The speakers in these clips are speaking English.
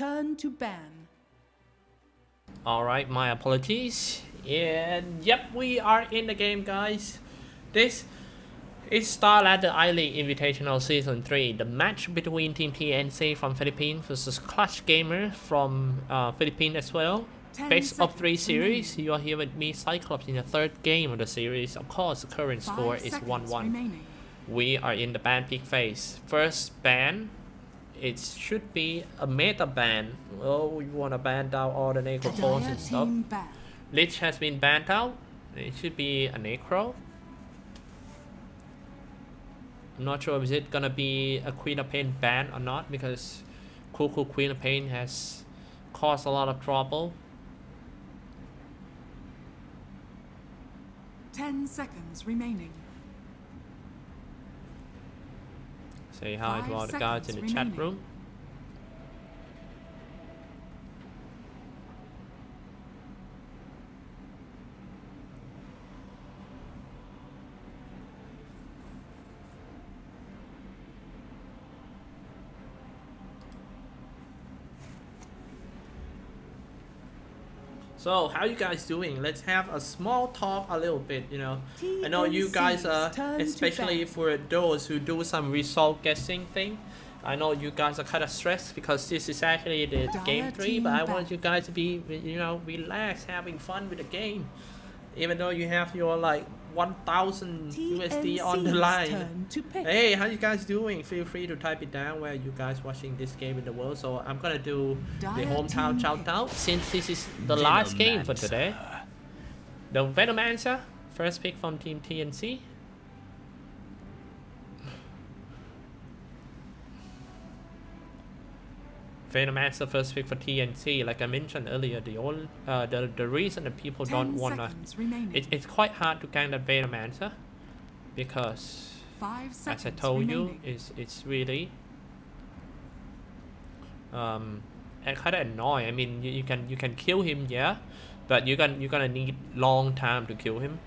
turn to ban. Alright, my apologies. And yep, we are in the game, guys. This is Starladder I-League Invitational Season 3. The match between Team TNC from Philippines versus Clutch Gamer from Philippines as well. Best of 3 series. You are here with me, Cyclops, in the 3rd game of the series. Of course, the current score is 1-1. We are in the ban pick phase. First ban, it should be a meta ban. Oh, we want to ban down all the necrophones and stuff. Lich has been banned out. It should be a necro. I'm not sure if it's gonna be a Queen of Pain ban or not, because Cool Queen of Pain has caused a lot of trouble. 10 seconds remaining. Say hi to all the guys in the chat room. So, how you guys doing? Let's have a small talk a little bit, you know. I know you guys are, especially for those who do some result guessing thing. I know you guys are kind of stressed because this is actually the game 3, but I want you guys to be, you know, relaxed, having fun with the game. Even though you have your like 1000 USD on the line. Hey, how you guys doing? Feel free to type it down where you guys watching this game in the world. So I'm gonna do the hometown shout out since this is the last game for today. The Venomancer, first pick from Team TNC. Venomancer first pick for TNC. Like I mentioned earlier, the reason that people don't wanna, it's quite hard to gank that Venomancer because, as I told you, it's really kind of annoying. I mean, you can kill him, yeah, but you're gonna need long time to kill him.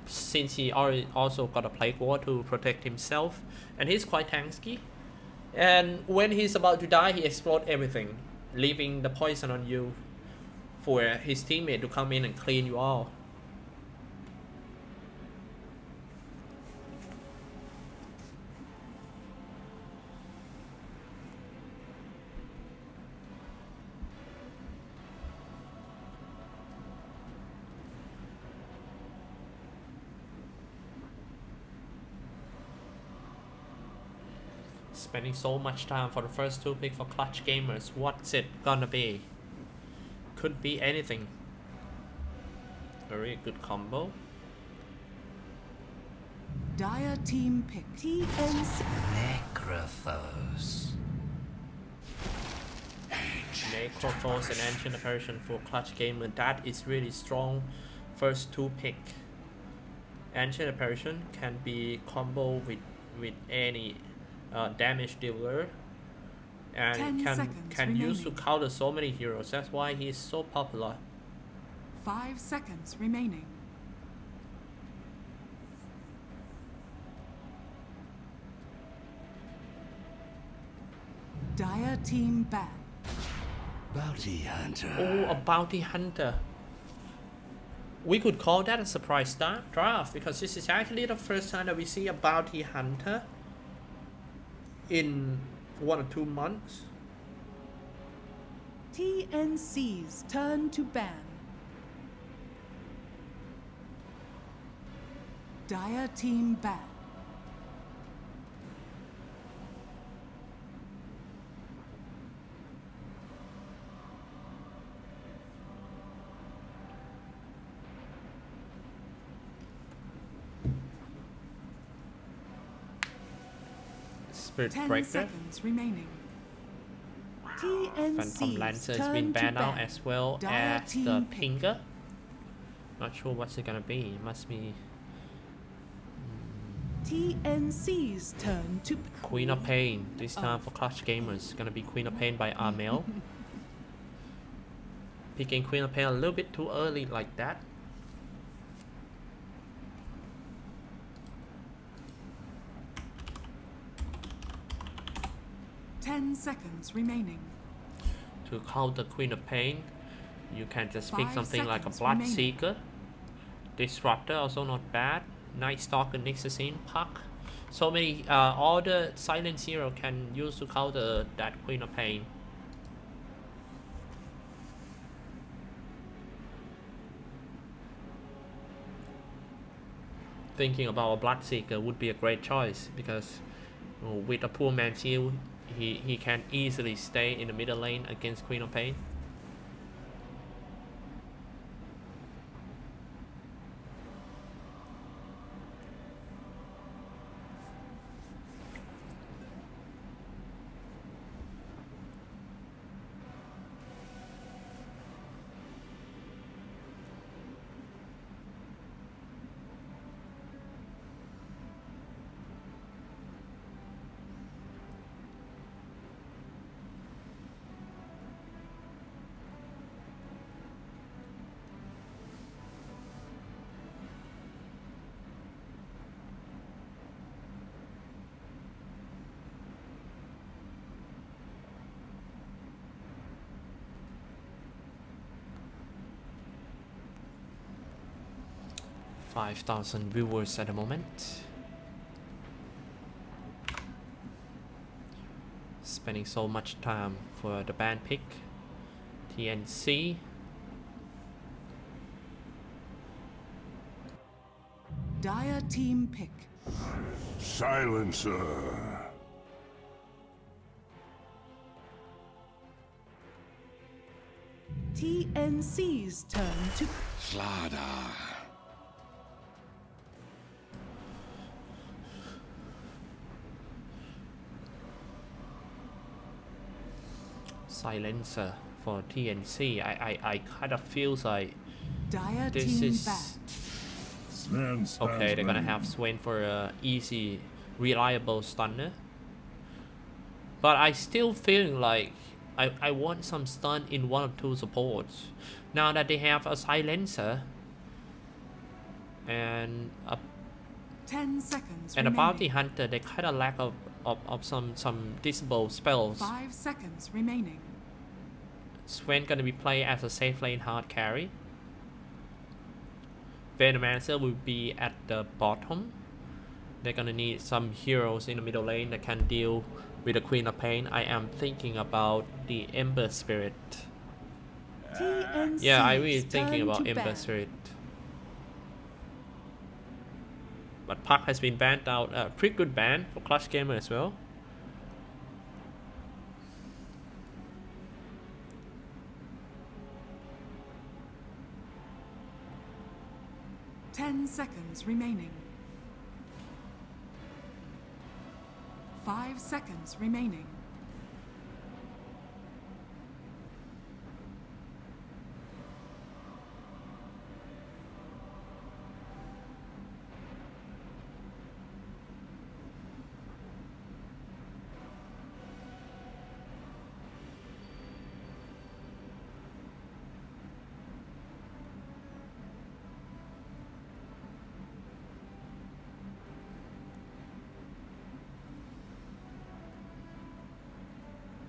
Since he already also got a Plague Ward to protect himself, and he's quite tanky. And when he's about to die, he explodes everything, leaving the poison on you for his teammate to come in and clean you all. Spending so much time for the first 2 picks for Clutch Gamers. What's it gonna be? Could be anything. Very good combo. Dire team pick TNC. Necrophos. Necrophos and Ancient Apparition for Clutch Gamer. That is really strong. First 2 pick. Ancient Apparition can be combo with any damage dealer, and can use to counter so many heroes. That's why he's so popular. 5 seconds remaining. Dire team ban. Bounty Hunter. Oh, a Bounty Hunter. We could call that a surprise draft because this is actually the first time that we see a Bounty Hunter in 1 or 2 months. TNC's turn to ban. Dire team ban. Spirit 10 Breaker. seconds remaining. TNC's Phantom Lancer has been banned out as well as the Pinger. Not sure what's it gonna be. It must be TNC's turn to Queen of Pain. This time for Clutch Gamers. Gonna be Queen of Pain by Armel. Picking Queen of Pain a little bit too early like that. 10 seconds remaining. to counter Queen of Pain. You can just pick 5 something like a seconds Blood remaining. Seeker. Disruptor also not bad. Night Stalker, Nixasine, Puck. So many all the silent hero can use to counter that Queen of Pain. Thinking about a Bloodseeker would be a great choice because with a poor man shield, he can easily stay in the middle lane against Queen of Pain. $5,000 viewers at the moment. Spending so much time for the band pick. TNC. Dire team pick. Silencer. TNC's turn to Slaughter. Silencer for TNC. I kind of feels like Dire this team is ban. okay. They're gonna have Swain for a easy, reliable stunner. But I still feeling like I want some stun in one or two supports. Now that they have a silencer and a 10 seconds and a remaining. bounty hunter, they kind of lack of some disable spells. 5 seconds remaining. Swain gonna be played as a safe lane hard carry. Venomancer will be at the bottom. They're gonna need some heroes in the middle lane that can deal with the Queen of Pain. I am thinking about the Ember Spirit. TNC's Yeah, I really thinking turn about to Ember ban. Spirit. But Puck has been banned out. Pretty good ban for Clutch Gamer as well. Ten seconds remaining. 5 seconds remaining.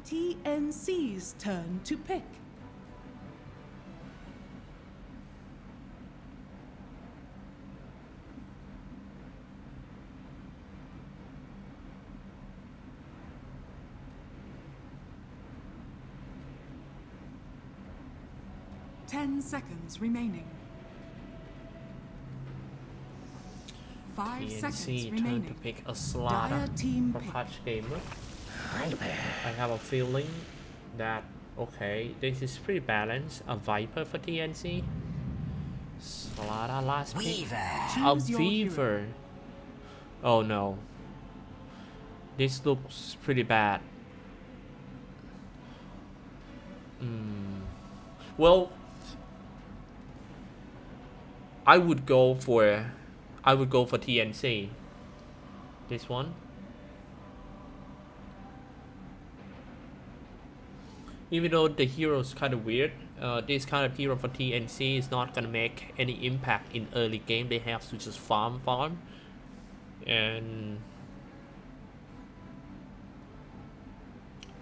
TNC's turn to pick. Ten seconds remaining. 5 seconds TNC turn to remaining. pick a Slaughter Dire team for pick. Clutch Gamer. I have a feeling that okay, this is pretty balanced. A Viper for TNC. Slaughter last pick. A Choose your hero. Weaver. Oh no. This looks pretty bad. Well, I would go for TNC. This one. Even though the hero is kind of weird, this kind of hero for TNC is not gonna make any impact in early game. They have to just farm, and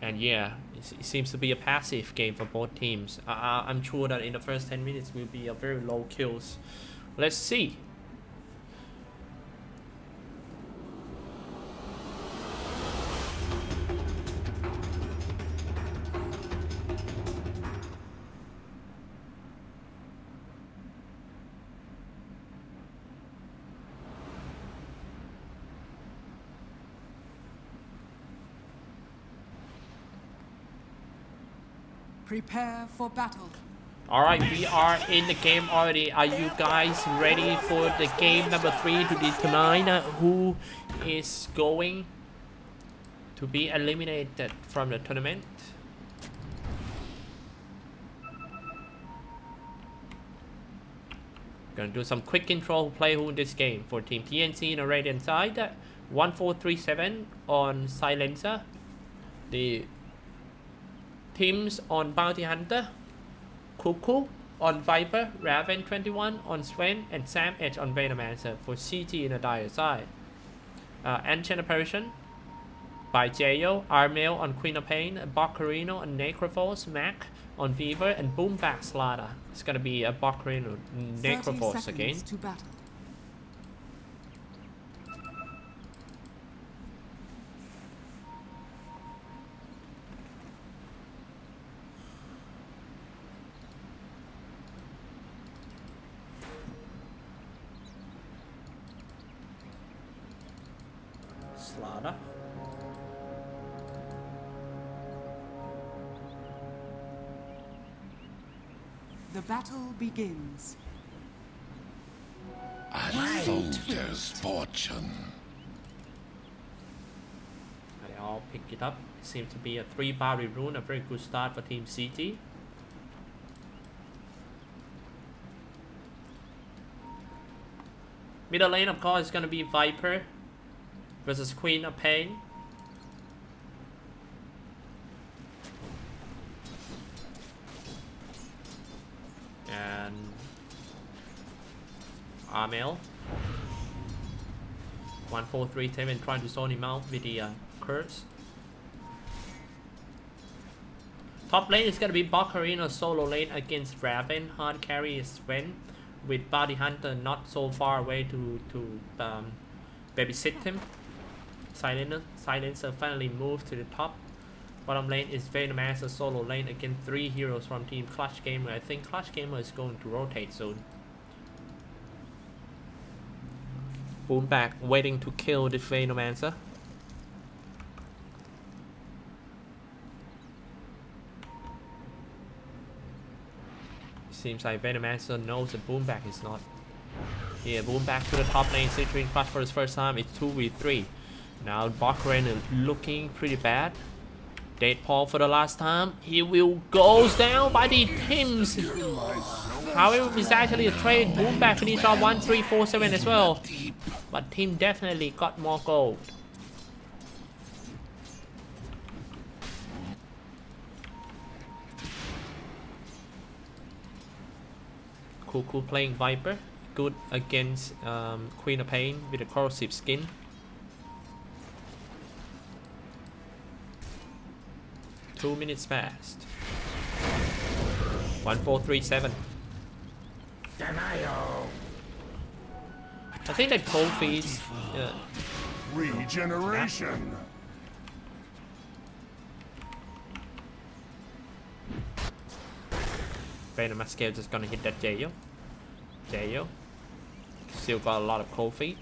And yeah, it seems to be a passive game for both teams. I'm sure that in the first 10 minutes will be a very low kills. Let's see. Prepare for battle. Alright, we are in the game already. Are you guys ready for the game number 3 to determine who is going to be eliminated from the tournament? Gonna do some quick intro who play who in this game. For Team TNC on the right-hand side, 1437 on Silencer. The teams on Bounty Hunter, Cuckoo on Viper, Raven 21 on Sven, and Sam Edge on Venomancer. For CT in the dire side, Ancient Apparition by Jayo, Armel on Queen of Pain, Boccarino on Necrophos, Mac on Fever, and Boomback Slaughter. It's gonna be a Boccarino Necrophos again. To battle. Slaughter. The battle begins. A soldier's fortune. They all pick it up. It seems to be a 3-bar rune, a very good start for Team CT. Middle lane, of course, is going to be Viper versus Queen of Pain. And Armel. 1437 trying to zone him out with the curse. Top lane is going to be Boccarino solo lane against Raven. Hard carry is Sven, with Bounty Hunter not so far away to babysit him. Silencer finally moved to the top. Bottom lane is Venomancer solo lane against 3 heroes from Team Clutch Gamer. I think Clutch Gamer is going to rotate soon. Boomback waiting to kill this Venomancer. Seems like Venomancer knows that Boomback is not here. Boomback to the top lane, Citrine Clutch for his first time. It's 2v3. Now Boccarino looking pretty bad. Deadpool for the last time. He will goes down by the teams. However, it's actually a trade. Boomback finished on 1347 as well. But team definitely got more gold. Cuckoo playing Viper. Good against Queen of Pain with a corrosive skin. Two minutes passed. 1437. Denial. I think that cold feeds. Regeneration. Venomascale just gonna hit that Jayo. Jayo. Still got a lot of cold feet.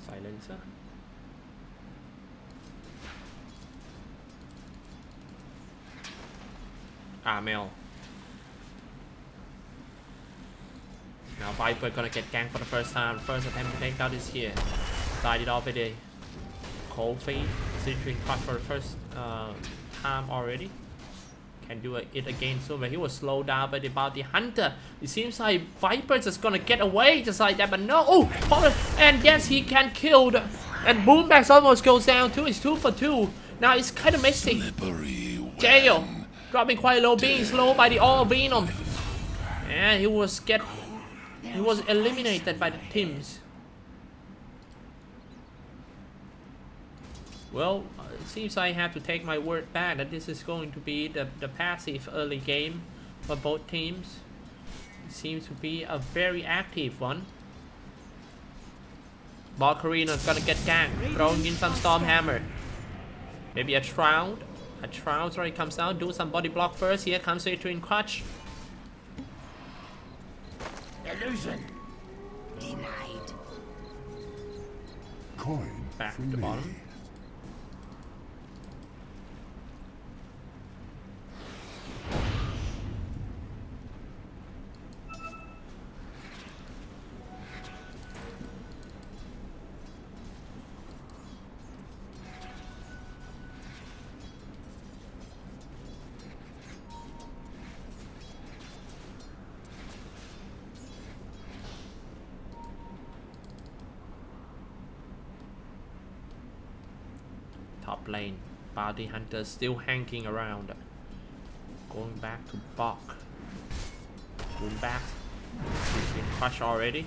Silencer. Mel. Now Viper gonna get ganked for the first time. First attempt to take out is here. Started off with a cold feed. Citrine cut for the first time already. Can do it again soon, but he was slowed down by the bounty hunter. It seems like Viper is just gonna get away just like that, but no. Oh, and yes, he can kill the, and Boombax almost goes down too. It's 2 for 2. Now it's kind of messy. Jail dropping quite low, being slowed by the all Venom, and he was eliminated by the teams. Well, it seems I have to take my word back that this is going to be the passive early game for both teams. It seems to be a very active one. Valkyrie's gonna get ganked, throwing in some Stormhammer. Maybe a Shroud. A Shroud already comes down, do some body block first. Here comes Citrine Crutch. Illusion denied. Coin Back for to the me. bottom. Top lane, bounty hunter still hanging around. Going back to Bok. Boom back. He's been crushed already.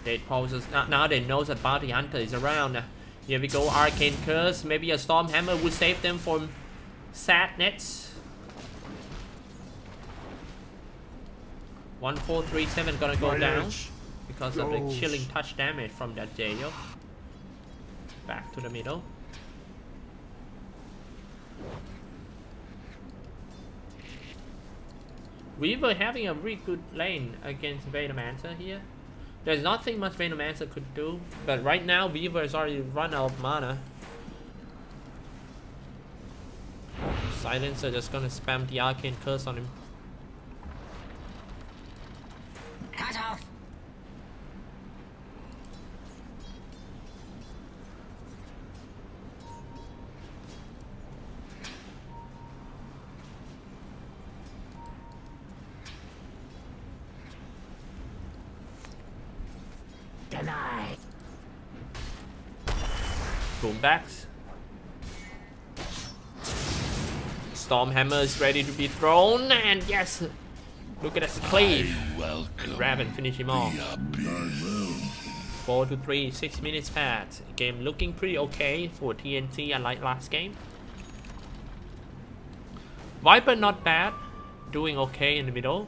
Dead poses. Now they know that bounty hunter is around. Here we go, Arcane Curse. Maybe a Stormhammer would save them from sadness. 1437 gonna go down because of the chilling touch damage from that Jail. Back to the middle. Weaver having a really good lane against Venomancer here. There's nothing much Venomancer could do, but right now Weaver has already run out of mana. Silencer just gonna spam the Arcane Curse on him. Cut off. Denied. Boombacks. Stormhammer is ready to be thrown, and yes, look at that cleave. Grab and finish him off. 4 to 3, 6 minutes past. Game looking pretty okay for TNC, unlike last game. Viper not bad, doing okay in the middle.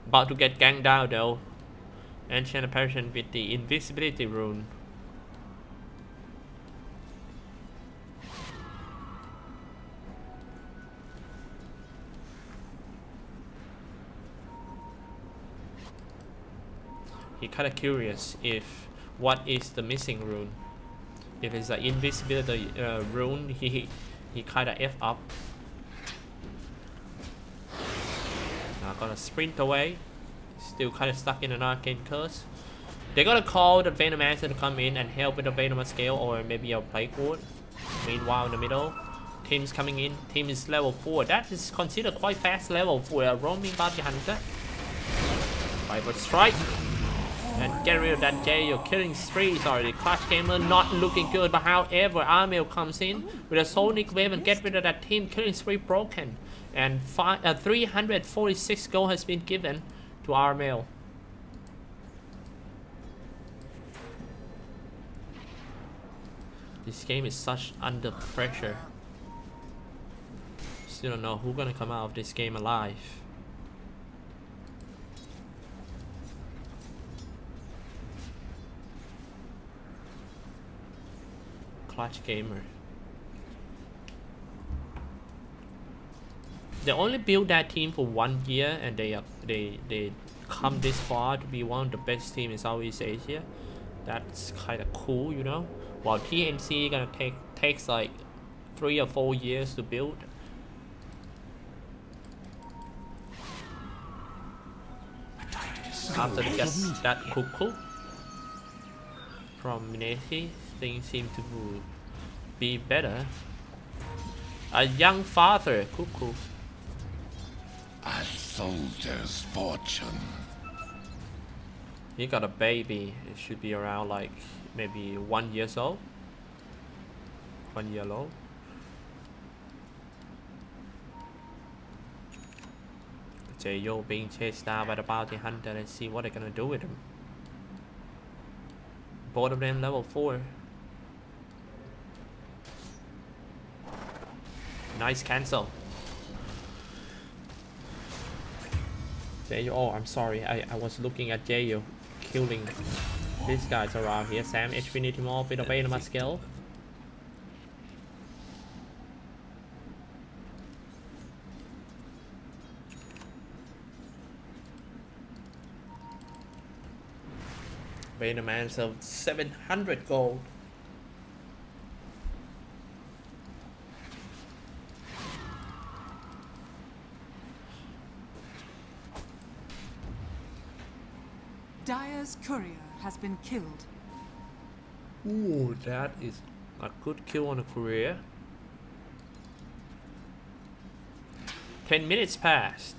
About to get ganked down though. Ancient Apparition with the invisibility rune. He kinda curious if what is the missing rune. If it's an invisibility rune, he kinda F up. Now gonna sprint away. Still kind of stuck in an Arcane Curse. They're gonna call the Venomancer to come in and help with the Venom scale, or maybe a Plague Ward. Meanwhile, in the middle, team's coming in. Team is level 4. That is considered quite fast level for a roaming bounty hunter. Viper strike and get rid of that Jail. Killing spree is already. Clutch Gamer not looking good, but however, Armail comes in with a Sonic Wave and get rid of that team. Killing spree broken, and 346 gold has been given to our mail. This game is such under pressure. Still don't know who's gonna come out of this game alive. Clutch Gamer. They only built that team for 1 year, and they come this far to be one of the best teams in Southeast Asia. That's kind of cool, you know. While TNC gonna takes like 3 or 4 years to build. After they get that cuckoo from Minesi, things seem to be better. A young father, cuckoo. A soldier's fortune. He got a baby. It should be around like maybe 1 year old. 1 year old. Jayo being chased down by the bounty hunter. Let's see what they're gonna do with him. Both of them level 4. Nice cancel. Jayo, oh I'm sorry, I was looking at Jayo killing these guys around here. Sam Infinity Morph with a Venom skill. Venom Man of 700 gold. Dire's courier has been killed. Ooh, that is a good kill on a career. 10 minutes passed.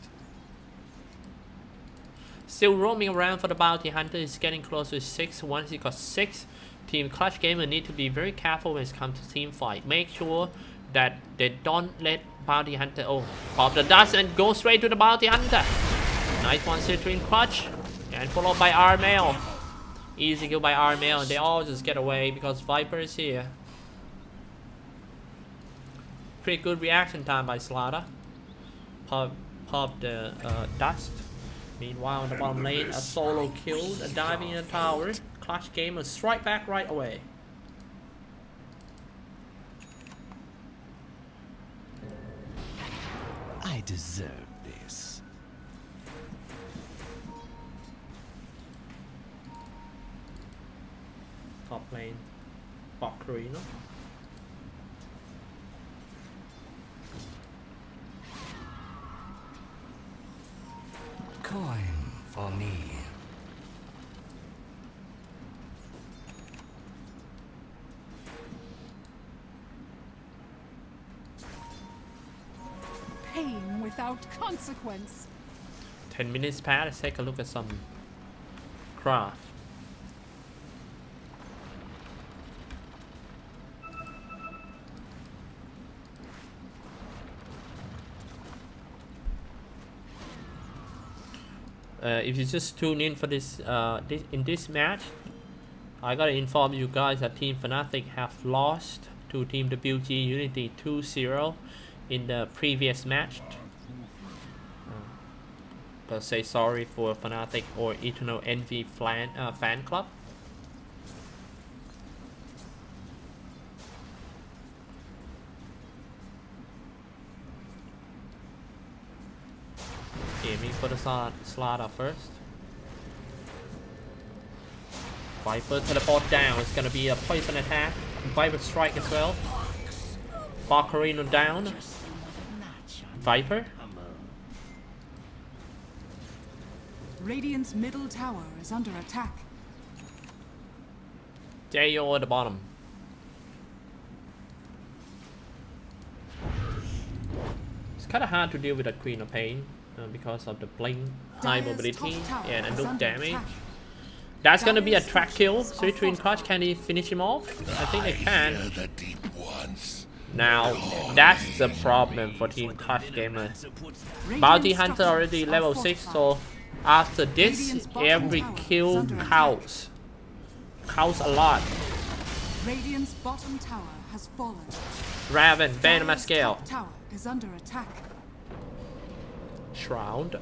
Still roaming around for the bounty hunter. Is getting close to 6. Once he got 6, Team Clutch Gamer need to be very careful when it comes to team fight. Make sure that they don't let bounty hunter pop the dust and go straight to the bounty hunter. Nice one, Citrine Clutch, and followed by Armail. Easy kill by Armail. They all just get away because Viper is here. Pretty good reaction time by Slaughter. Pop the dust. Meanwhile, in the bottom lane, a solo kill, a diving in the tower. Clutch Gamer strike back right away. I deserve this. Top lane, Bokrino. Coin for me. Pain without consequence. 10 minutes past. Let's take a look at some craft. If you just tune in for this, in this match, I gotta inform you guys that Team Fnatic have lost to Team WG Unity 2-0 in the previous match. But say sorry for Fnatic or Eternal Envy fan club. Aiming for the Slaughter first. Viper teleport down. It's gonna be a poison attack. Viper strike as well. Bokrino down. Viper. Radiant's middle tower is under attack. Jayo at the bottom. It's kind of hard to deal with that Queen of Pain because of the blink, high mobility, and nuke damage. That's gonna be a track kill. Citrine Clutch, can he finish him off? I think they can. Now, that's the problem for Team Clutch Gamer. Bounty Hunter already level 6, so after this, every kill counts. Counts a lot. Radiant's bottom tower has fallen. Raven, Venom Dire's scale. top tower is under attack. Shroud.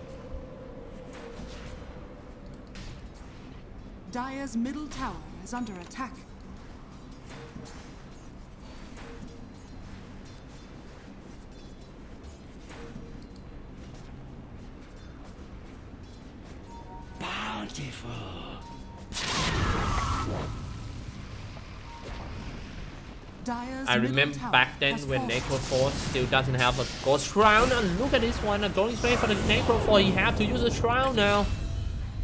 Dire's middle tower is under attack. Bountiful. I remember back then when Necroforce still doesn't have a Ghost Shroud, and look at this one, going straight for the Necroforce. He have to use a Shroud now.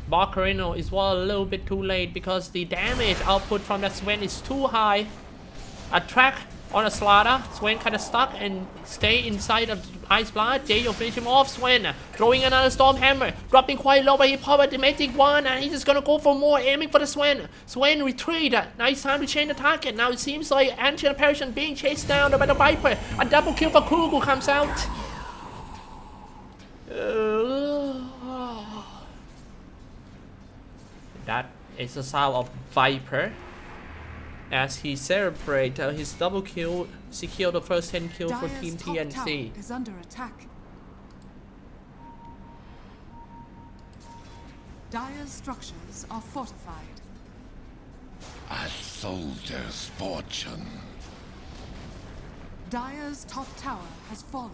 Barcarino is well a little bit too late because the damage output from that Sven is too high. Attack on a Slaughter. Sven kind of stuck and stay inside of the Ice Blast. Jay will finish him off. Sven throwing another Storm Hammer. Dropping quite low, but he powered the Magic One and he's just gonna go for more, aiming for the Sven. Sven retreat. Now it's time to change the target. Now it seems like Ancient Apparition being chased down by the Viper. A double kill for Kugu comes out. That is the sound of Viper as he celebrates his double kill, secure the first 10 kills for Team TNC. Is under attack. Dire's structures are fortified. A soldier's fortune. Dire's top tower has fallen.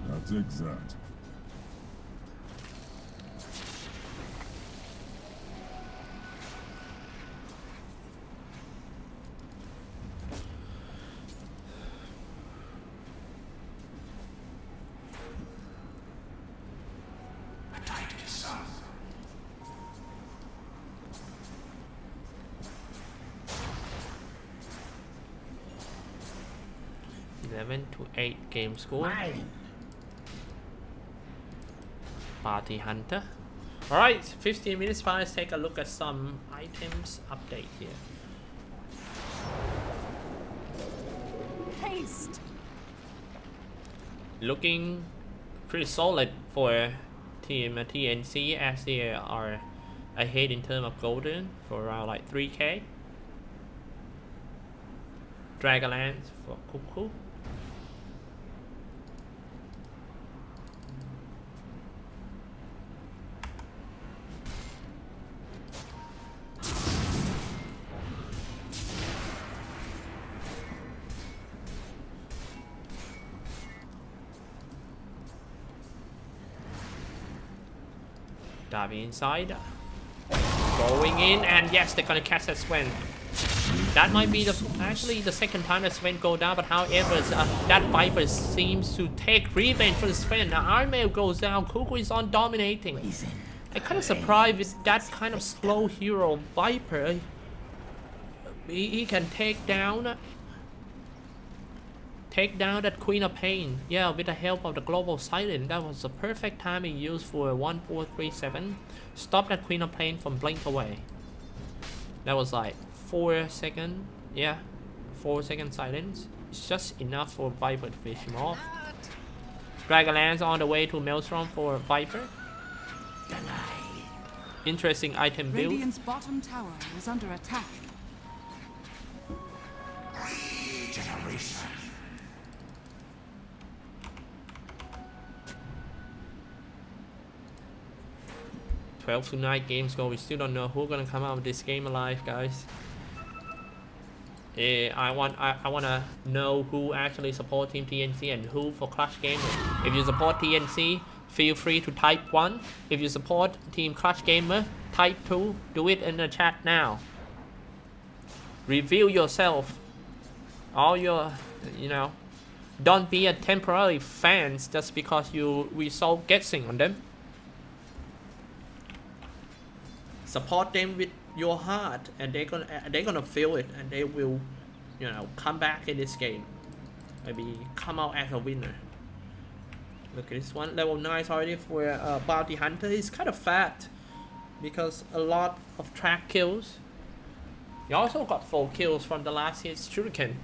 That's exact. Son. 11-8 game score. Party Hunter. Alright, 15 minutes by. Let's take a look at some items update here. Haste. Looking pretty solid for Team TNC as they are ahead in terms of golden for around like 3k. Dragonlance for Cuckoo. Diving inside, going in, and yes, they're gonna catch that Sven. That might be actually the second time that Sven go down, but however, that Viper seems to take revenge for the Sven. Now Iron Mail goes down, Cuckoo is on dominating. I'm kind of surprised with that kind of slow hero Viper. He can take down that Queen of Pain. Yeah, with the help of the Global Silence. That was the perfect timing used for 1437. Stop that Queen of Pain from blink away. That was like 4 seconds. Yeah, 4 second silence. It's just enough for Viper to finish him off. Dragonlance on the way to Maelstrom for Viper. Interesting item build. Radiant's bottom tower is under attack. Regeneration. 12-9 games go. We still don't know who's gonna come out of this game alive, guys. I wanna know who actually support Team TNC and who for Clutch Gamer. If you support TNC, feel free to type 1. If you support Team Clutch Gamer, type 2. Do it in the chat now. Reveal yourself. All your, don't be a temporary fans just because you result guessing on them. Support them with your heart, and they're gonna feel it, and they will, come back in this game. Maybe come out as a winner. Look at this one, level 9 already for Bounty Hunter. He's kind of fat because a lot of track kills. He also got 4 kills from the last year's Shuriken.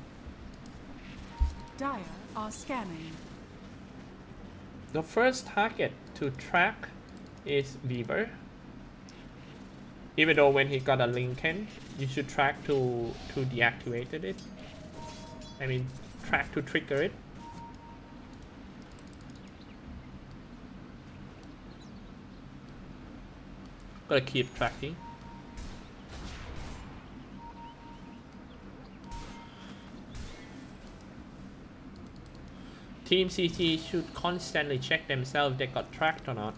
Dire are scanning. The first target to track is Weaver. Even though when he got a Lincoln, you should track to deactivate it. I mean, track to trigger it. Gotta keep tracking. Team CT should constantly check themselves if they got tracked or not.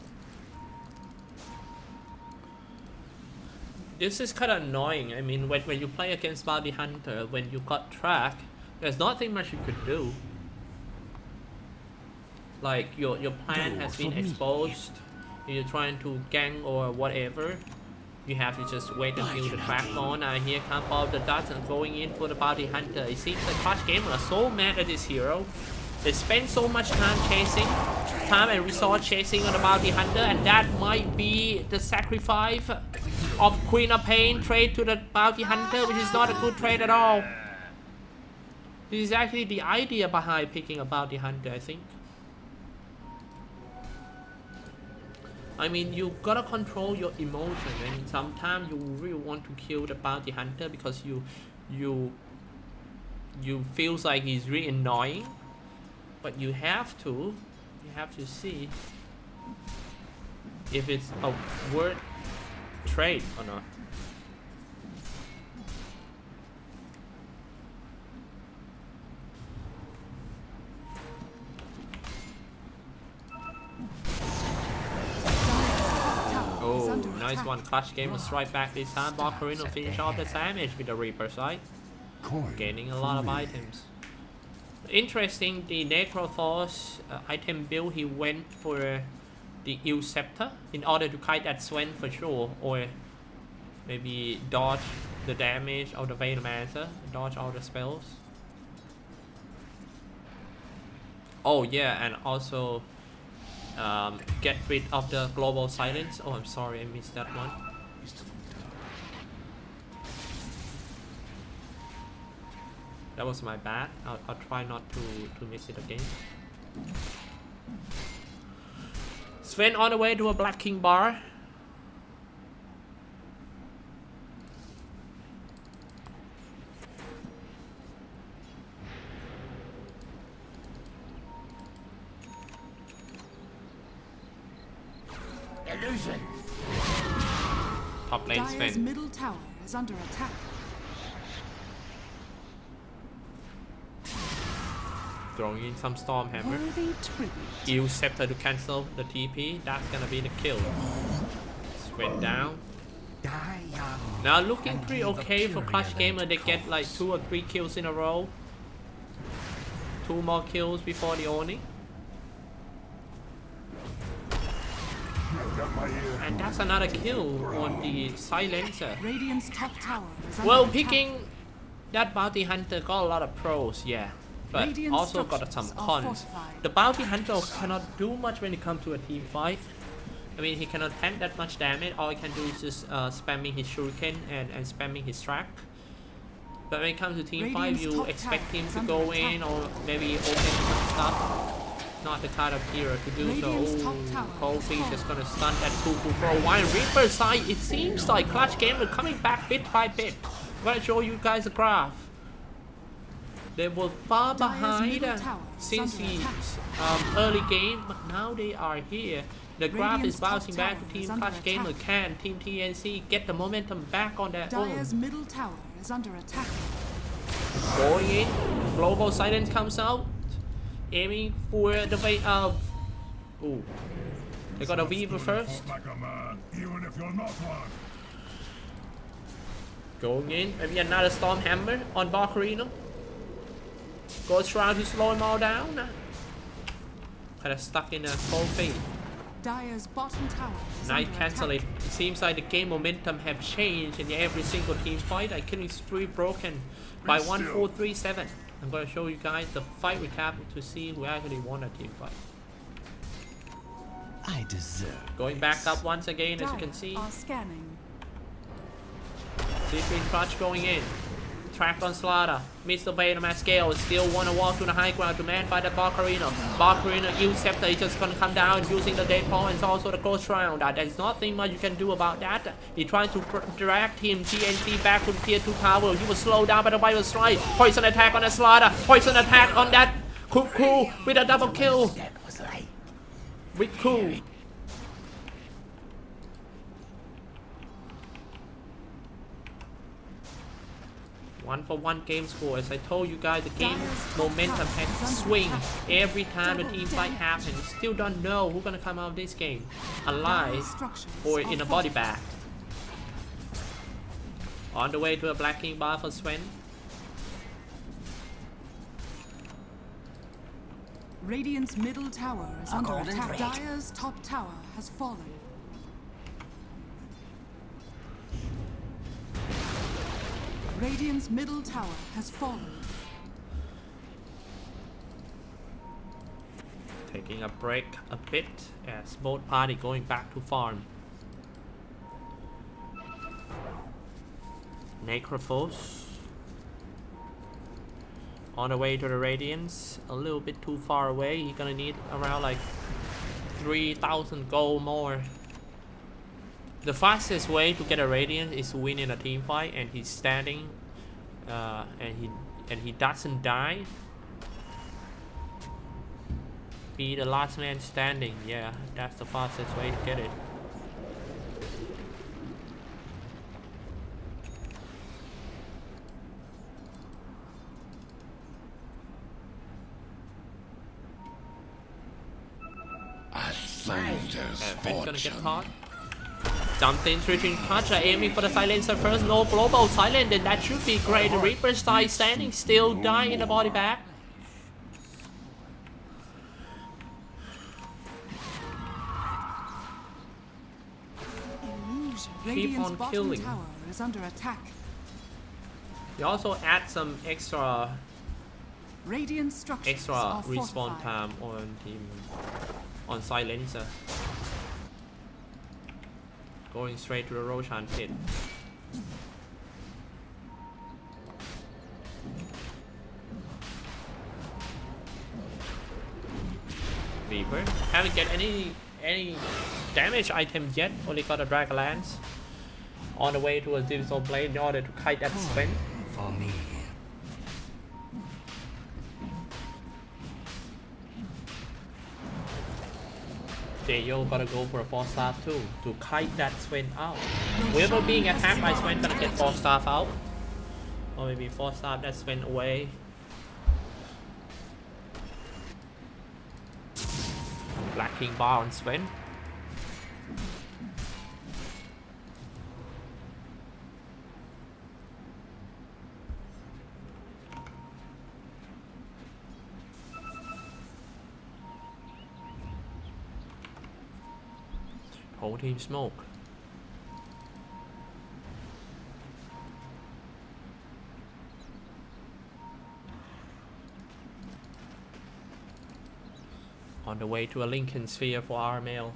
This is kind of annoying. I mean, when you play against Bounty Hunter, when you got tracked, there's nothing much you could do. like your plan has been exposed, you're trying to gang or whatever, you have to just wait until the track on. Here comes all the dots and going in for the bounty hunter. It seems like Clutch Gamer are so mad at this hero. They spend so much time chasing, time and resource chasing on the bounty hunter, and that might be the sacrifice of Queen of Pain trade to the bounty hunter, which is not a good trade at all. This is actually the idea behind picking a bounty hunter, I think. I mean, you gotta control your emotion, and sometimes you really want to kill the bounty hunter because you feels like he's really annoying. But you have to see if it's a worth trade or not. Oh, nice one. Clutch Gamer strike back this time. Barcarino finish off the damage with the Reaper side, gaining a lot of items. Interesting, the Necroforce item build, he went for the Ill Scepter in order to kite that Sven for sure, or maybe dodge the damage of the Venomancer, dodge all the spells. Oh yeah, and also get rid of the Global Silence. Oh, I'm sorry, I missed that one. That was my bad. I'll try not to miss it again. Sven on the way to a Black King bar. Illusion. Top lane Dire's Sven. middle tower is under attack. Throwing in some Stormhammer. Worthy tribute. Ill Scepter to cancel the TP. That's gonna be the kill. Sven down. Now looking pretty okay for Clutch Gamer. They get like 2 or 3 kills in a row. 2 more kills before the Oni. And that's another kill on the Silencer. Radiant's top tower is under Well, attack. picking that bounty hunter got a lot of pros, yeah, but Radiant also got some structures are cons. fortified. The bounty hunter cannot do much when it comes to a team fight. I mean, he cannot tank that much damage. All he can do is just spamming his shuriken and spamming his track. But when it comes to team fight, Radiant's you top expect tower him is to under go attack. in or maybe open some stuff. Not the kind of hero to do Radiant's so. top Oh, tower Cold is Feet fallen. just gonna stun that cuckoo for a while. Reaper side, it seems like Clutch Gamer coming back bit by bit. I'm gonna show you guys a graph. They were far Dire's behind middle tower is since under the attack. early game, but now they are here. The graph Radiant's is bouncing top back to tower Team is under Clutch Gamer. attack. Can Team TNC get the momentum back on their Dire's own? middle tower is under attack. Going in, Global Silence comes out, aiming for the way of. Ooh, they got a Weaver first. Like a man, even if you're not one. Going in, maybe another Stormhammer on Barcarino. Goes around to slow him all down. Kind of stuck in a cold feet. Dire's bottom tower is Nice under cancel attack. it. It seems like the game momentum have changed in every single team fight. I killing spree broken by 1437. I'm gonna show you guys the fight recap to see who actually won a team fight. I deserve. Going back up once again, as you Dire can see. are scanning. Sleeping Clutch going in. Track on Slaughter. Mr. Venom at scale. Still wanna walk to the high ground to man fight at Barcarino. Barcarino, Ill Scepter is just gonna come down using the Deadpool and also the Ghost Round. There's nothing much you can do about that. He trying to drag Team TNC back to tier 2 tower. He was slowed down by the Vital Strike. Poison attack on the Slaughter. Poison attack on that Cuckoo with a double kill. That was light. With Cool. One for one game score. As I told you guys, the game momentum has swing every time the team fight happens. Still don't know who's gonna come out of this game alive or in a body bag. On the way to a Black King bar for Sven. Radiant's middle tower is under attack. Dire's top tower has fallen. Radiant's middle tower has fallen. Taking a break a bit as both party going back to farm. Necrophos on the way to the Radiance, a little bit too far away. He's gonna need around like 3,000 gold more. The fastest way to get a Radiance is to win in a team fight, and he's standing and he doesn't die. Be the last man standing. Yeah, that's the fastest way to get it. Gonna get caught. Something switching touch, aiming for the silencer first. No global silent, and that should be great. The Reaper style standing still, dying in the body bag. Keep on killing. Tower is under attack. You also add some extra Radiant structures are respawn fortified. time on silencer. Going straight to the Roshan pit. Reaper haven't get any damage items yet. Only got a Dragonlance on the way to a Digital Blade in order to kite that spin. For me. Jayo gotta go for a 4-star too to kite that Sven out. Whoever being attacked by Sven gonna get 4-star out. Or maybe 4-star that Sven away. Black King bar on Sven. Whole team smoke. On the way to a Lincoln Sphere for our male.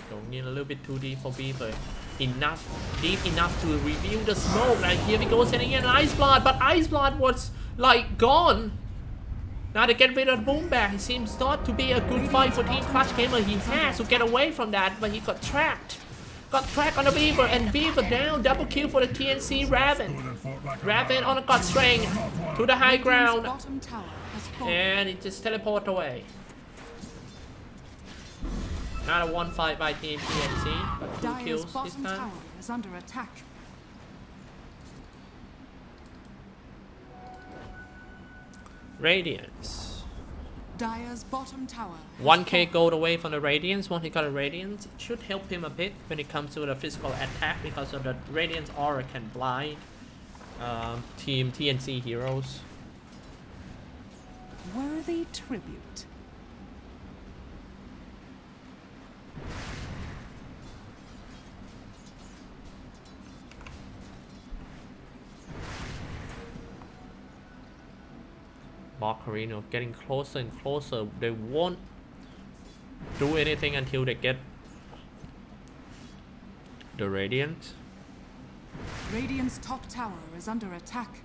Going in a little bit too deep for Beaver. Deep enough to reveal the smoke. Like here we go, sending in Ice Blood, but Ice Blood was like gone. Now to get rid of the boom back, it seems not to be a good fight for Team Clutch Gamer. He has to get away from that, but he got trapped. Got trapped on the Beaver, and Beaver down. Double kill for the TNC Raven. Raven on the God String to the high ground. And it just teleported away. Not a one fight by Team TNC, but 2 kills this time. Tower is under attack. Radiance. Dire's bottom tower. 1k gold away from the Radiance. Once he got a Radiance, it should help him a bit when it comes to the physical attack, because of the Radiance aura can blind Team TNC heroes. Worthy tribute. Valkyrie getting closer and closer. They won't do anything until they get the Radiant. Radiant's top tower is under attack.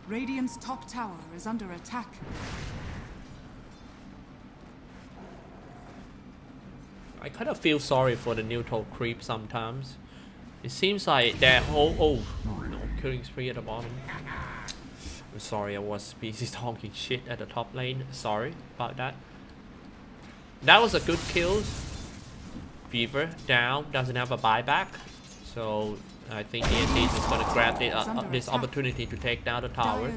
Radiant's top tower is under attack. I kind of feel sorry for the neutral creep sometimes. It seems like that whole no, killing spree at the bottom. I'm sorry, I was busy talking shit at the top lane. Sorry about that. That was a good kill. Beaver down, doesn't have a buyback, so I think TNC is just gonna grab this opportunity to take down the tower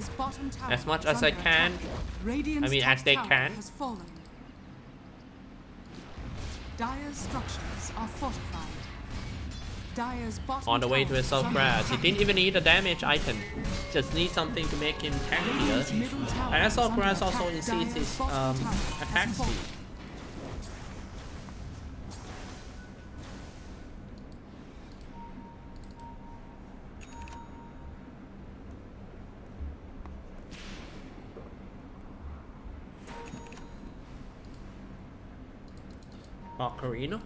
as much as I can. I mean, as they can. Dire's structures are fortified. Dire's bottom On the way to tower a is soft under grass. He attack. didn't even need a damage item. Just need something to make him Radiant's tankier. middle tower And is soft under grass attack. also increases Dire's his bottom tower attack has fallen. speed. Ocarina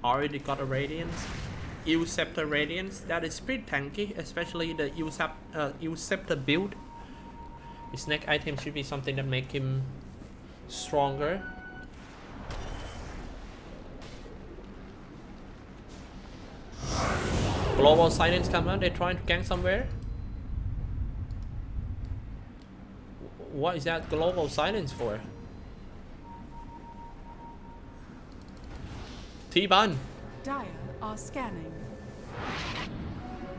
already got a Radiance. Scepter Radiance, that is pretty tanky, especially the Scepter build. His next item should be something that make him stronger. Global Silence come out, they're trying to gank somewhere. What is that Global Silence for? T-Bun. Dire are scanning.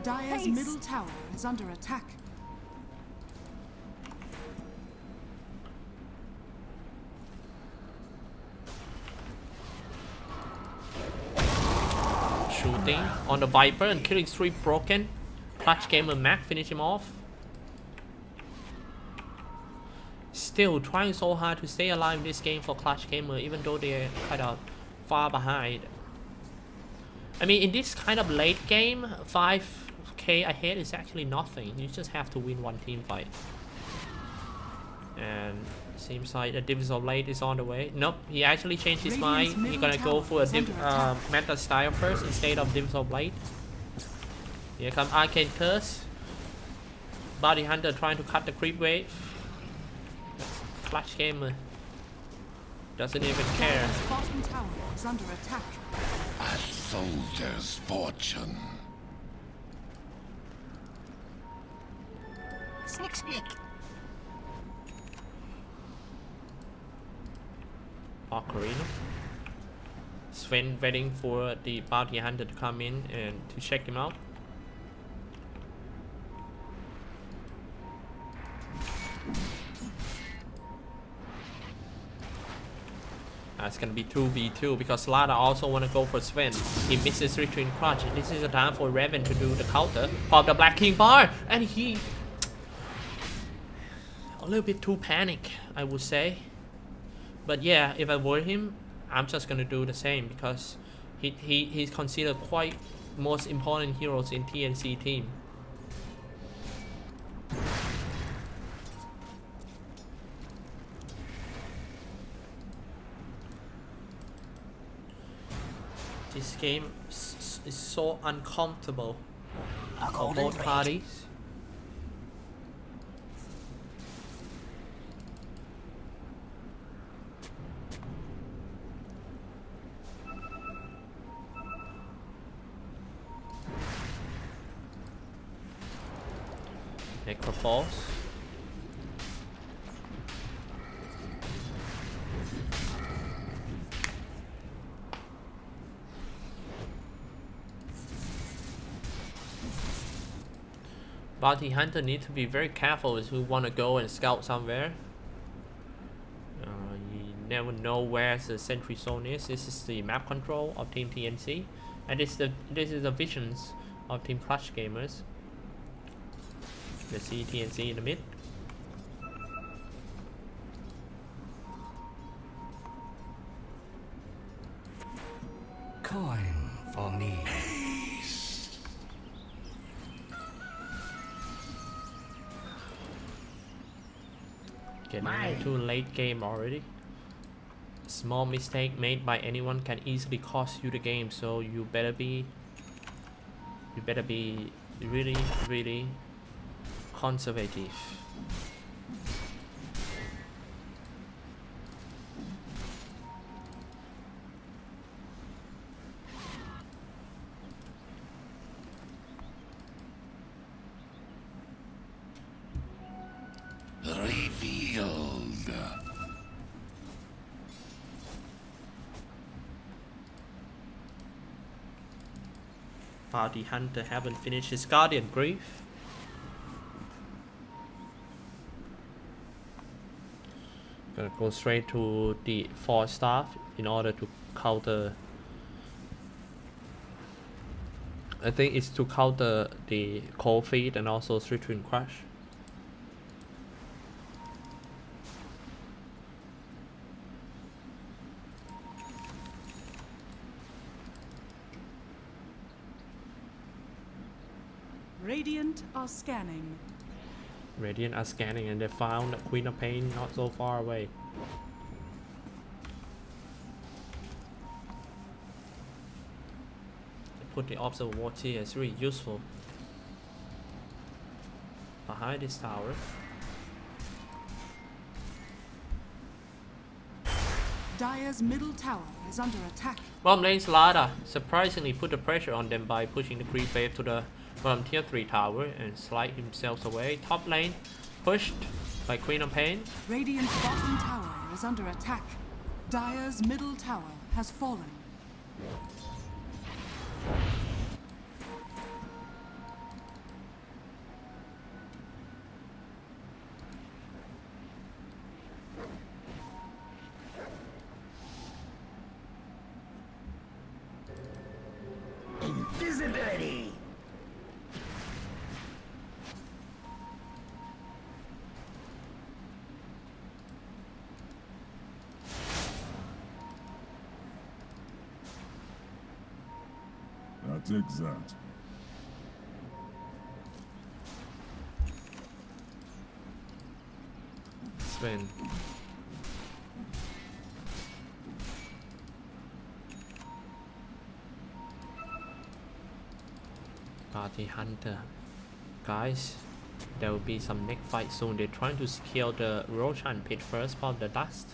Dire's middle tower is under attack. Shooting on the Viper and killing 3 broken. Clutch Gamer Mac finish him off. Still trying so hard to stay alive in this game for Clutch Gamer, even though they're kind of far behind. I mean, in this kind of late game, 5k ahead is actually nothing. You just have to win one team fight. And seems like the Divisible Blade is on the way. Nope, he actually changed his mind. He's gonna go for a meta style first instead of Divisible Blade. Here comes Arcane Curse. Bounty Hunter trying to cut the creep wave. Clutch Gamer doesn't even care. Dire's bottom tower is under attack. A soldier's fortune. Sneak, sneak. Ocarina. Sven waiting for the Bounty Hunter to come in and to check him out. It's gonna be 2v2 because Lada also wanna go for Sven. He misses Retreat Crutch. This is a time for Raven to do the counter. Pop the Black King bar, and he a little bit too panic, I would say. But yeah, if I were him, I'm just gonna do the same because he's considered quite most important heroes in TNC team. This game is so uncomfortable for both parties. Necroforce. Bounty Hunter need to be very careful if you want to go and scout somewhere. You never know where the sentry zone is. This is the map control of Team TNC, and this is the visions of Team Clutch Gamers. Let's see TNC in the mid. Coin for me. Getting into late game already. Small mistake made by anyone can easily cost you the game, so you better be really conservative. Revealed. Bounty Hunter haven't finished his Guardian Grief. Gonna go straight to the 4 staff in order to counter. I think it's to counter the cold feet and also Citrine Crush. Radiant are scanning. Radiant are scanning and they found Queen of Pain not so far away. Put the Observer Watch here, it's really useful. Behind this tower. Dire's middle tower is under attack. Bottom lane Slada surprisingly put the pressure on them by pushing the creep wave to the bottom tier 3 tower and slide himself away. Top lane pushed by Queen of Pain. Radiant's bottom tower is under attack. Dire's middle tower has fallen. Invisibility. That's exact. Sven. Party Hunter. Guys, there will be some next fight soon. They're trying to secure the Roshan pit first from the dust.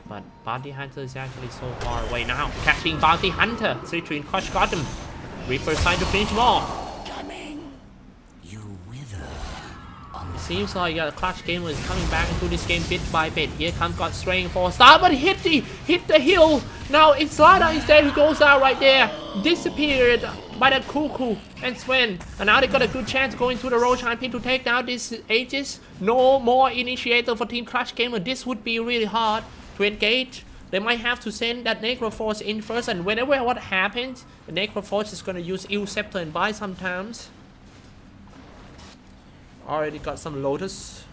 But Bounty Hunter is actually so far away now. Catching Bounty Hunter. Citrine Crush got him. Reaper trying to finish him off. Coming. You wither. It seems like Clutch Gamer is coming back into this game bit by bit. Here comes God Straying 4-star, but hit the hill. Now it's Slada instead who goes out right there. Disappeared by the Cuckoo and Sven. And now they got a good chance going to the Roshan pit to take down this Aegis. No more initiator for Team Clutch Gamer. This would be really hard to engage. They might have to send that Necroforce in first, and whenever what happens, the Necroforce is gonna use Ill Scepter and buy sometimes. Already got some Lotus.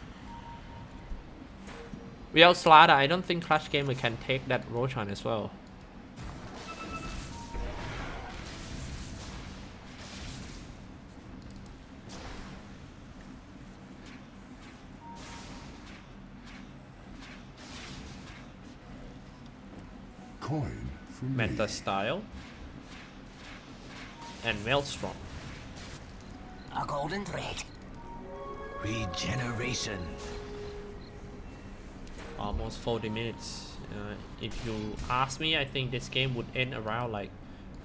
Without Slada, I don't think Clutch Gamer can take that Roshan as well. Coin from Meta Style and Maelstrom. A golden thread. Regeneration. Almost 40 minutes. If you ask me, I think this game would end around like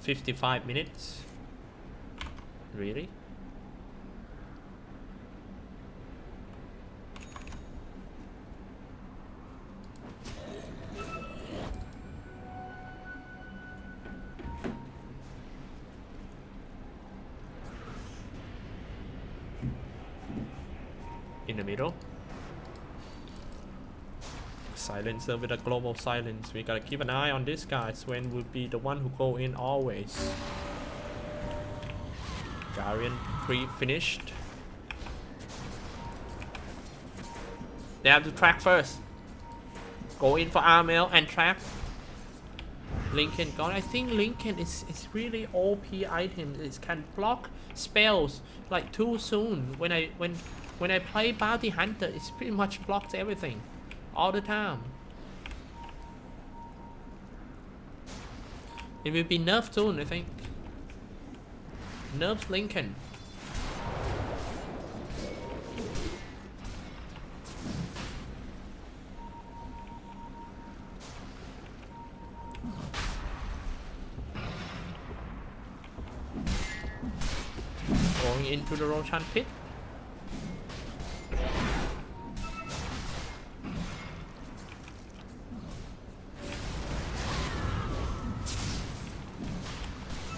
55 minutes. Really? In the middle. Silencer with a global silence. We gotta keep an eye on this guy. Sven will be the one who go in always. Guardian pre-finished. They have to track first. Go in for Armel and track. Lincoln gone. I think Lincoln is really OP item. It can block spells like too soon. When I play Bounty Hunter, it's pretty much blocks everything all the time. It will be nerfed soon, I think. Nerfs Lincoln. Going into the Roshan pit.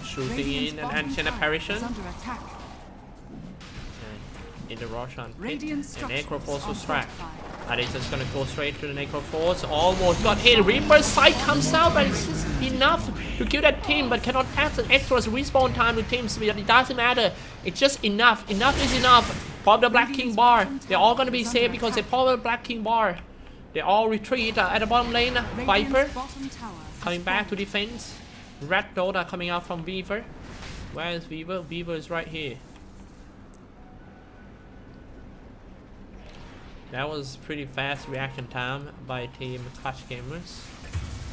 Shooting in an ancient apparition. In the Roshan pit. And Necroforce will strike. Are they just gonna go straight to the Necro Force? Almost got hit. Reaper's Sight comes out, but it's just enough to kill that team, but cannot add an extra respawn time to teams. It doesn't matter. It's just enough. Enough is enough. Pop the Black King bar. They're all gonna be safe because they pop the Black King bar. They all retreat at the bottom lane. Viper coming back to defense. Red Dota coming out from Weaver. Where is Weaver? Weaver is right here. That was pretty fast reaction time by Team Clutch Gamers.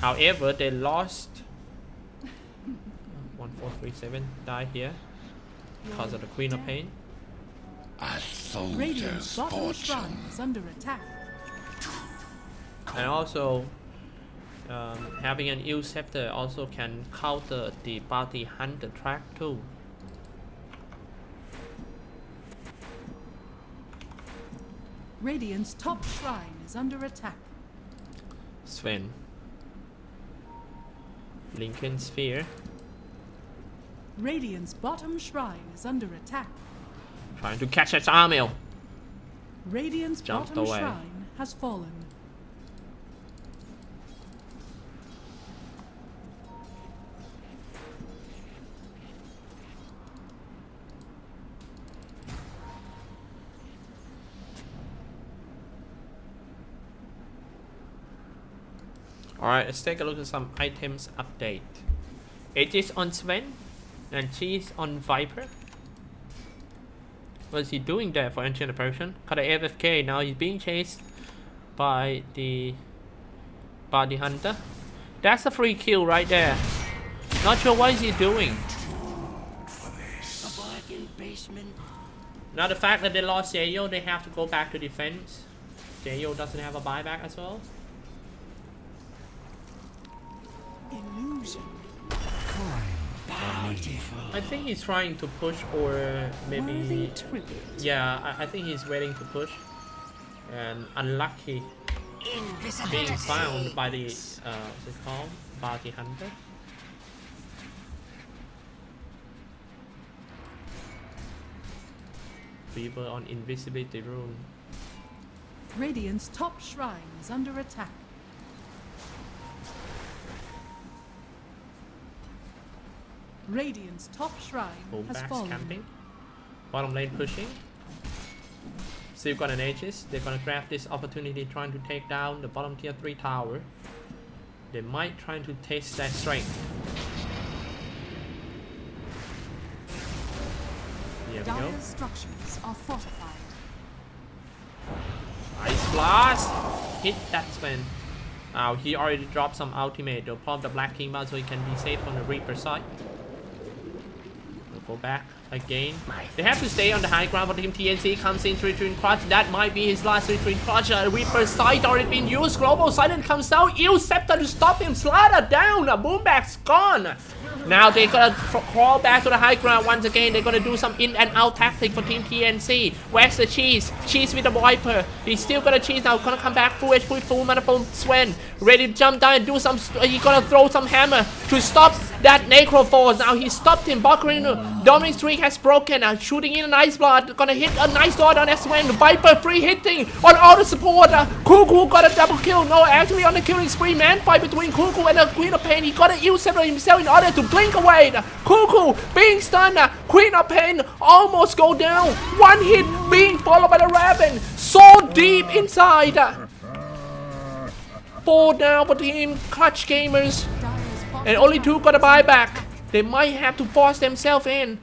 However, they lost. 1437 died here because of the Queen of Pain. A soldier's Radiant's bottom fortune. shrine is under attack. And also, having an ill scepter also can counter the bounty hunter track too. Radiant's top shrine is under attack. Sven. Lincoln Sphere. Radiant's bottom shrine is under attack. Trying to catch its army. Radiant's Jumped bottom away. shrine has fallen. Alright, let's take a look at some items update. It is on Sven and she's on Viper. What's he doing there for Ancient Person? Got a AFK, now he's being chased by the Bounty Hunter. That's a free kill right there. Not sure what is he doing. Now the fact that they lost Jayo, they have to go back to defense. Jayo doesn't have a buyback as well. Illusion. I think he's trying to push, or Worthy maybe tribute. yeah, I think he's waiting to push. And unlucky being found by the what's it called? Bounty Hunter. Weaver on invisibility rune. Radiant's top shrine is under attack. Radiant's top shrine has Fullbacks fallen. camping. Bottom lane pushing. Still got an Aegis. They're gonna grab this opportunity trying to take down the bottom tier 3 tower. They might try to test their strength. Here we go. Dire structures are fortified. Ice Blast! Hit that Sven. Now he already dropped some ultimate. They'll pop the Black King Bar so he can be safe on the Reaper side. We'll go back again. They have to stay on the high ground, but Team TNC comes in to return clutch. That might be his last return clutch. Reaper side already been used. Global Silent comes down. Ill Scepter to stop him. Slider down. Boomback's gone. Now they're gonna crawl back to the high ground once again. They're gonna do some in and out tactic for Team TNC. Where's the cheese? Cheese with the Viper. He's still gonna cheese now. Gonna come back full HP, full mana from Sven. Ready to jump down and do some. He's gonna throw some hammer to stop that Necro Force. Now he stopped him. Buckering. Dominant streak has broken. Now shooting in a nice blood. Gonna hit a nice dot on Sven. Viper free hitting on all the support. Cuckoo got a double kill. No, actually on the killing spree. Man fight between Cuckoo and the Queen of Pain. He got an ill scepter himself in order to blink away. Cuckoo being stunned. Queen of Pain almost go down. One hit being followed by the Raven. So deep inside. 4 down for Team Clutch Gamers. Dire's bottom And only 2 shrine got a is under buyback. attack. They might have to force themselves in.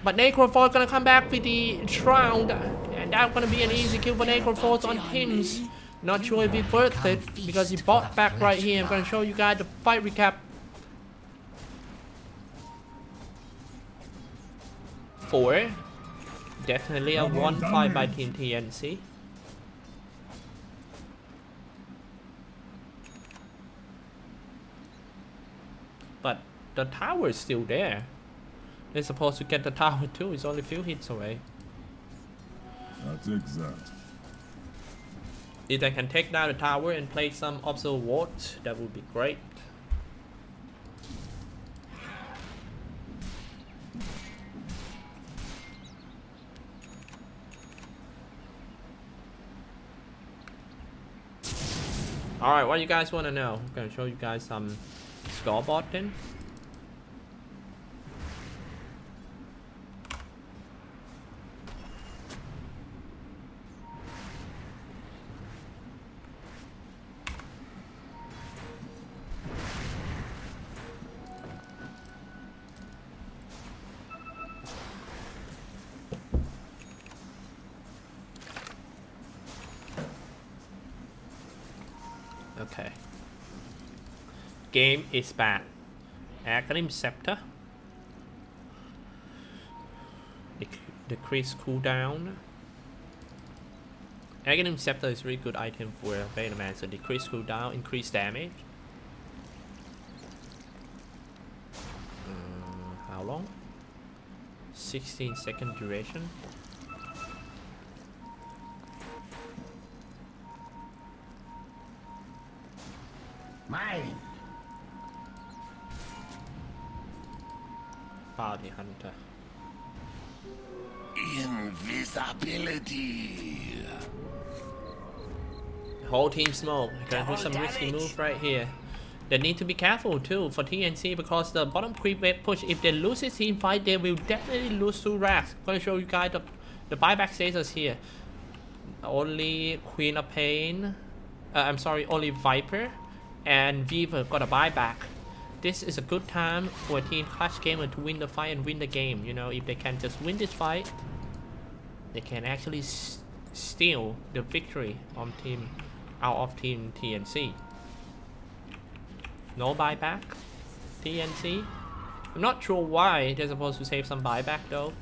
But Necroforce gonna come back with the Shroud. And that's gonna be an easy kill for Necroforce on Tims. Not sure if it's worth it because he bought back right here. I'm gonna show you guys the fight recap. 4. Definitely a 1-5 by Team TNC. But the tower is still there. They're supposed to get the tower too. It's only a few hits away. That's exact. If they can take down the tower and play some observer wards, that would be great. Alright, what you guys want to know? I'm going to show you guys some scoreboard then. Okay. Game is back. Acronym Scepter. Decrease cooldown. Acronym Scepter is a really good item for Beta Man. So decrease cooldown, increase damage. How long? 16-second duration. Mine. Bounty Hunter. Invisibility. Whole team smoke. Gonna do some risky move right here. They need to be careful too for TNC because the bottom creep wave push. If they lose this team fight, they will definitely lose 2 racks. I'm gonna show you guys the buyback status here. Only Queen of Pain. I'm sorry, only Viper and Viva got a buyback. This is a good time for a team Clash Gamer to win the fight and win the game. You know, if they can just win this fight, they can actually steal the victory on team out of team TNC. No buyback, TNC. I'm not sure why they're supposed to save some buyback though.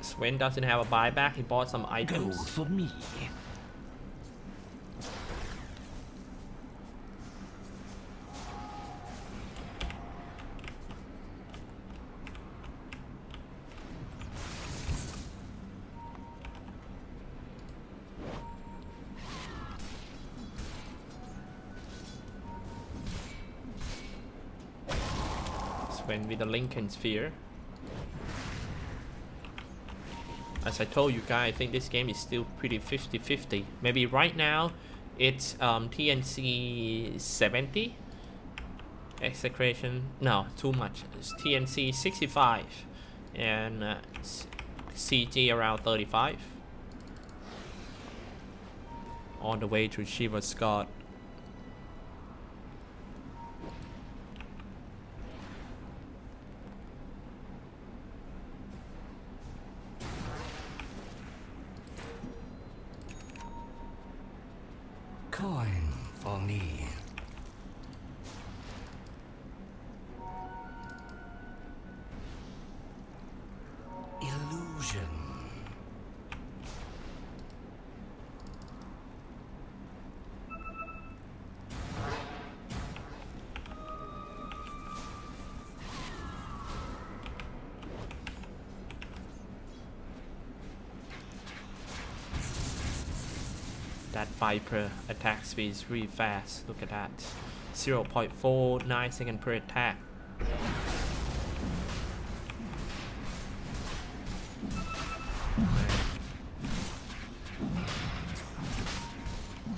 Sven doesn't have a buyback. He bought some items. Go for me. Sven with the Lincoln Sphere. As I told you guys, I think this game is still pretty 50-50. Maybe right now it's TNC 70. Execration, no, too much. It's TNC 65 and CG around 35. On the way to Shiva Scott. Coin for me. Illusion. That Viper attack speed is really fast. Look at that. 0.49 seconds per attack.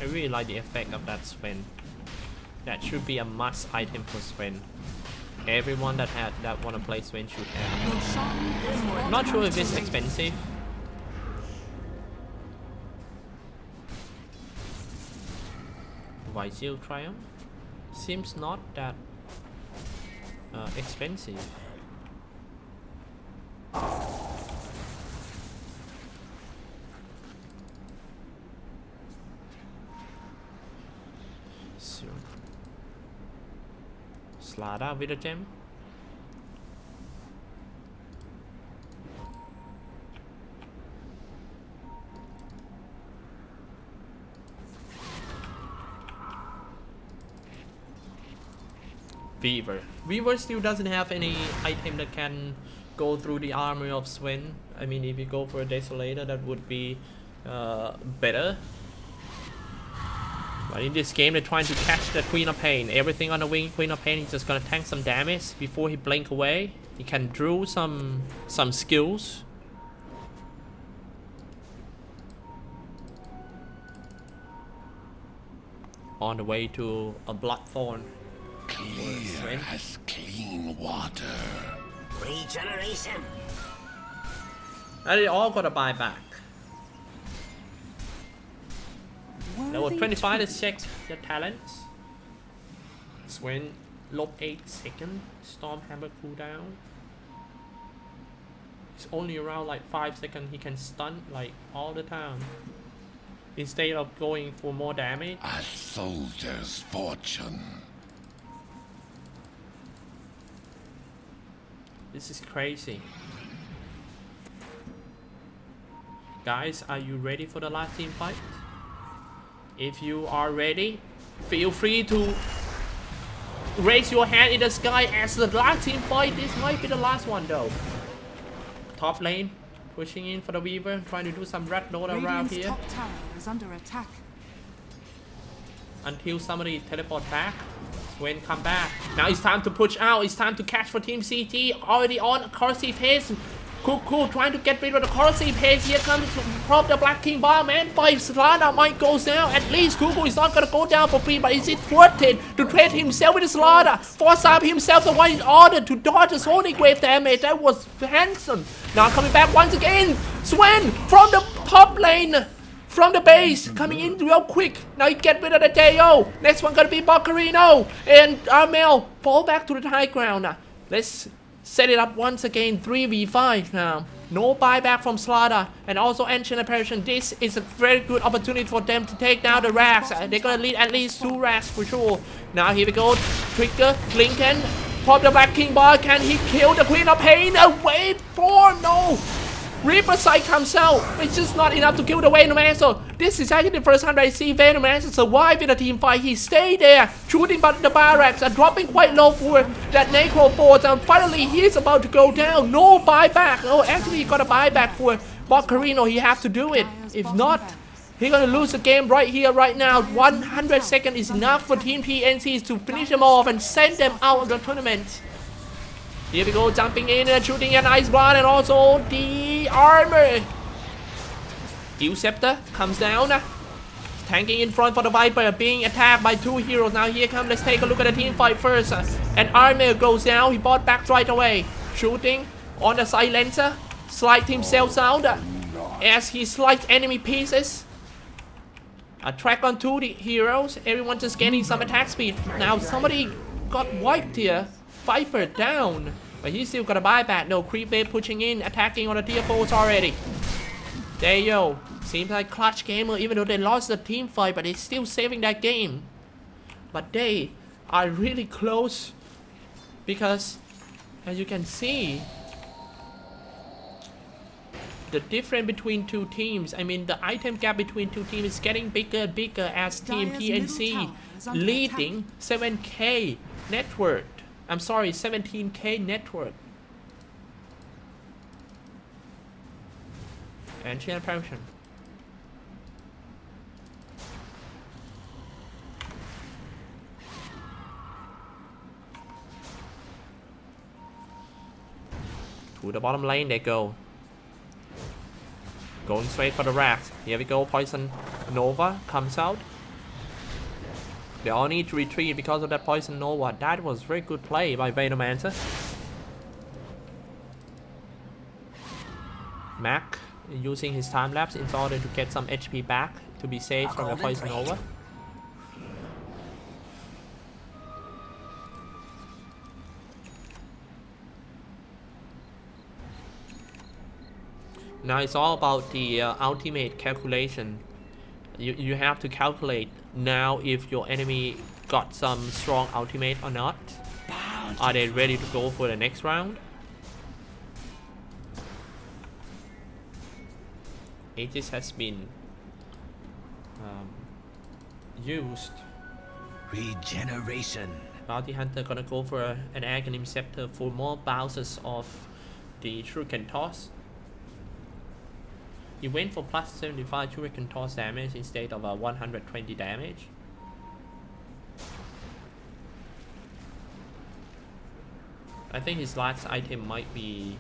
I really like the effect of that Sven. That should be a must item for Sven. Everyone that wanna play Sven should have. Not sure if it's expensive. Vizio Triumph seems not that expensive. So, Slada with a gem. Weaver still doesn't have any item that can go through the armor of Sven. I mean, if you go for a Desolator, that would be better. But in this game, they're trying to catch the Queen of Pain. Everything on the wing, Queen of Pain is just gonna tank some damage before he blink away. He can draw some skills. On the way to a Bloodthorn. Clear as clean water. Regeneration. And they all gotta buy back. Level 25 to check your talents. Swen log 8 seconds. Stormhammer cooldown. It's only around like 5 seconds. He can stun like all the time. Instead of going for more damage. A soldier's fortune. This is crazy. Guys, are you ready for the last team fight? If you are ready, feel free to raise your hand in the sky as the last team fight. This might be the last one though. Top lane, pushing in for the Weaver, trying to do some red note around Radiant's here. top tower is under attack. Until somebody teleport back. When come back. Now it's time to push out. It's time to catch for Team CG. Already on corrosive haze. Cool, trying to get rid of the corrosive haze. Here comes from the Black King Bar, man. 5 Slaughter might go down. At least Cuckoo is not gonna go down for free, but is it worth it to trade himself with the Slaughter? Force up himself the one in order to dodge the Sonic Wave damage. That was handsome. Now coming back once again. Swen from the top lane. From the base, coming in real quick. Now he get rid of the JO. Next one gonna be Boccarino. And Armel fall back to the high ground. Let's set it up once again. 3v5 now. No buyback from Slaughter. And also Ancient Apparition. This is a very good opportunity for them to take down the Rags. They're gonna lead at least 2 Rags for sure. Now here we go. Trigger, Lincoln. Pop the Black King Bar. Can he kill the Queen of Pain? Wait for no. Reaper Sight comes out. It's just not enough to kill the Venomancer. This is actually the first time I see Venomancer survive in a team fight. He stayed there, shooting but the barracks and dropping quite low for that Necro Force. And finally, he's about to go down. No buyback. Oh, actually, he got a buyback for Boccarino. He have to do it. If not, he's gonna lose the game right here, right now. 100 seconds is enough for Team TNC to finish them off and send them out of the tournament. Here we go, jumping in and shooting an Ice Blast and also the armor. Steel Scepter comes down. Tanking in front for the Viper, being attacked by 2 heroes. Now here comes, let's take a look at the team fight first. And armor goes down, he bought back right away. Shooting on the silencer, slide himself out as he slides enemy pieces. Attack on 2 heroes, everyone just getting some attack speed. Now somebody got wiped here. Viper down, but he's still got a buyback. No, creep wave pushing in, attacking on the tier 4s already. There you go. Seems like Clutch Gamer, even though they lost the team fight, but they're still saving that game. But they are really close because, as you can see, the difference between 2 teams, I mean the item gap between 2 teams is getting bigger and bigger as Team TNC leading 7k net worth. I'm sorry, 17k net worth. Ancient Apparition. To the bottom lane they go. Going straight for the racks. Here we go, Poison Nova comes out. They all need to retreat because of that Poison Nova. That was very good play by Venomancer. Mac using his time lapse in order to get some HP back to be safe from the Poison Nova. Now it's all about the ultimate calculation. You have to calculate now if your enemy got some strong ultimate or not. Are they ready to go for the next round? Aegis has been used. Regeneration. Bounty Hunter gonna go for an Aghanim Scepter for more bounces of the Shuriken Toss. He went for plus 75 Shuriken Toss damage instead of 120 damage. I think his last item might be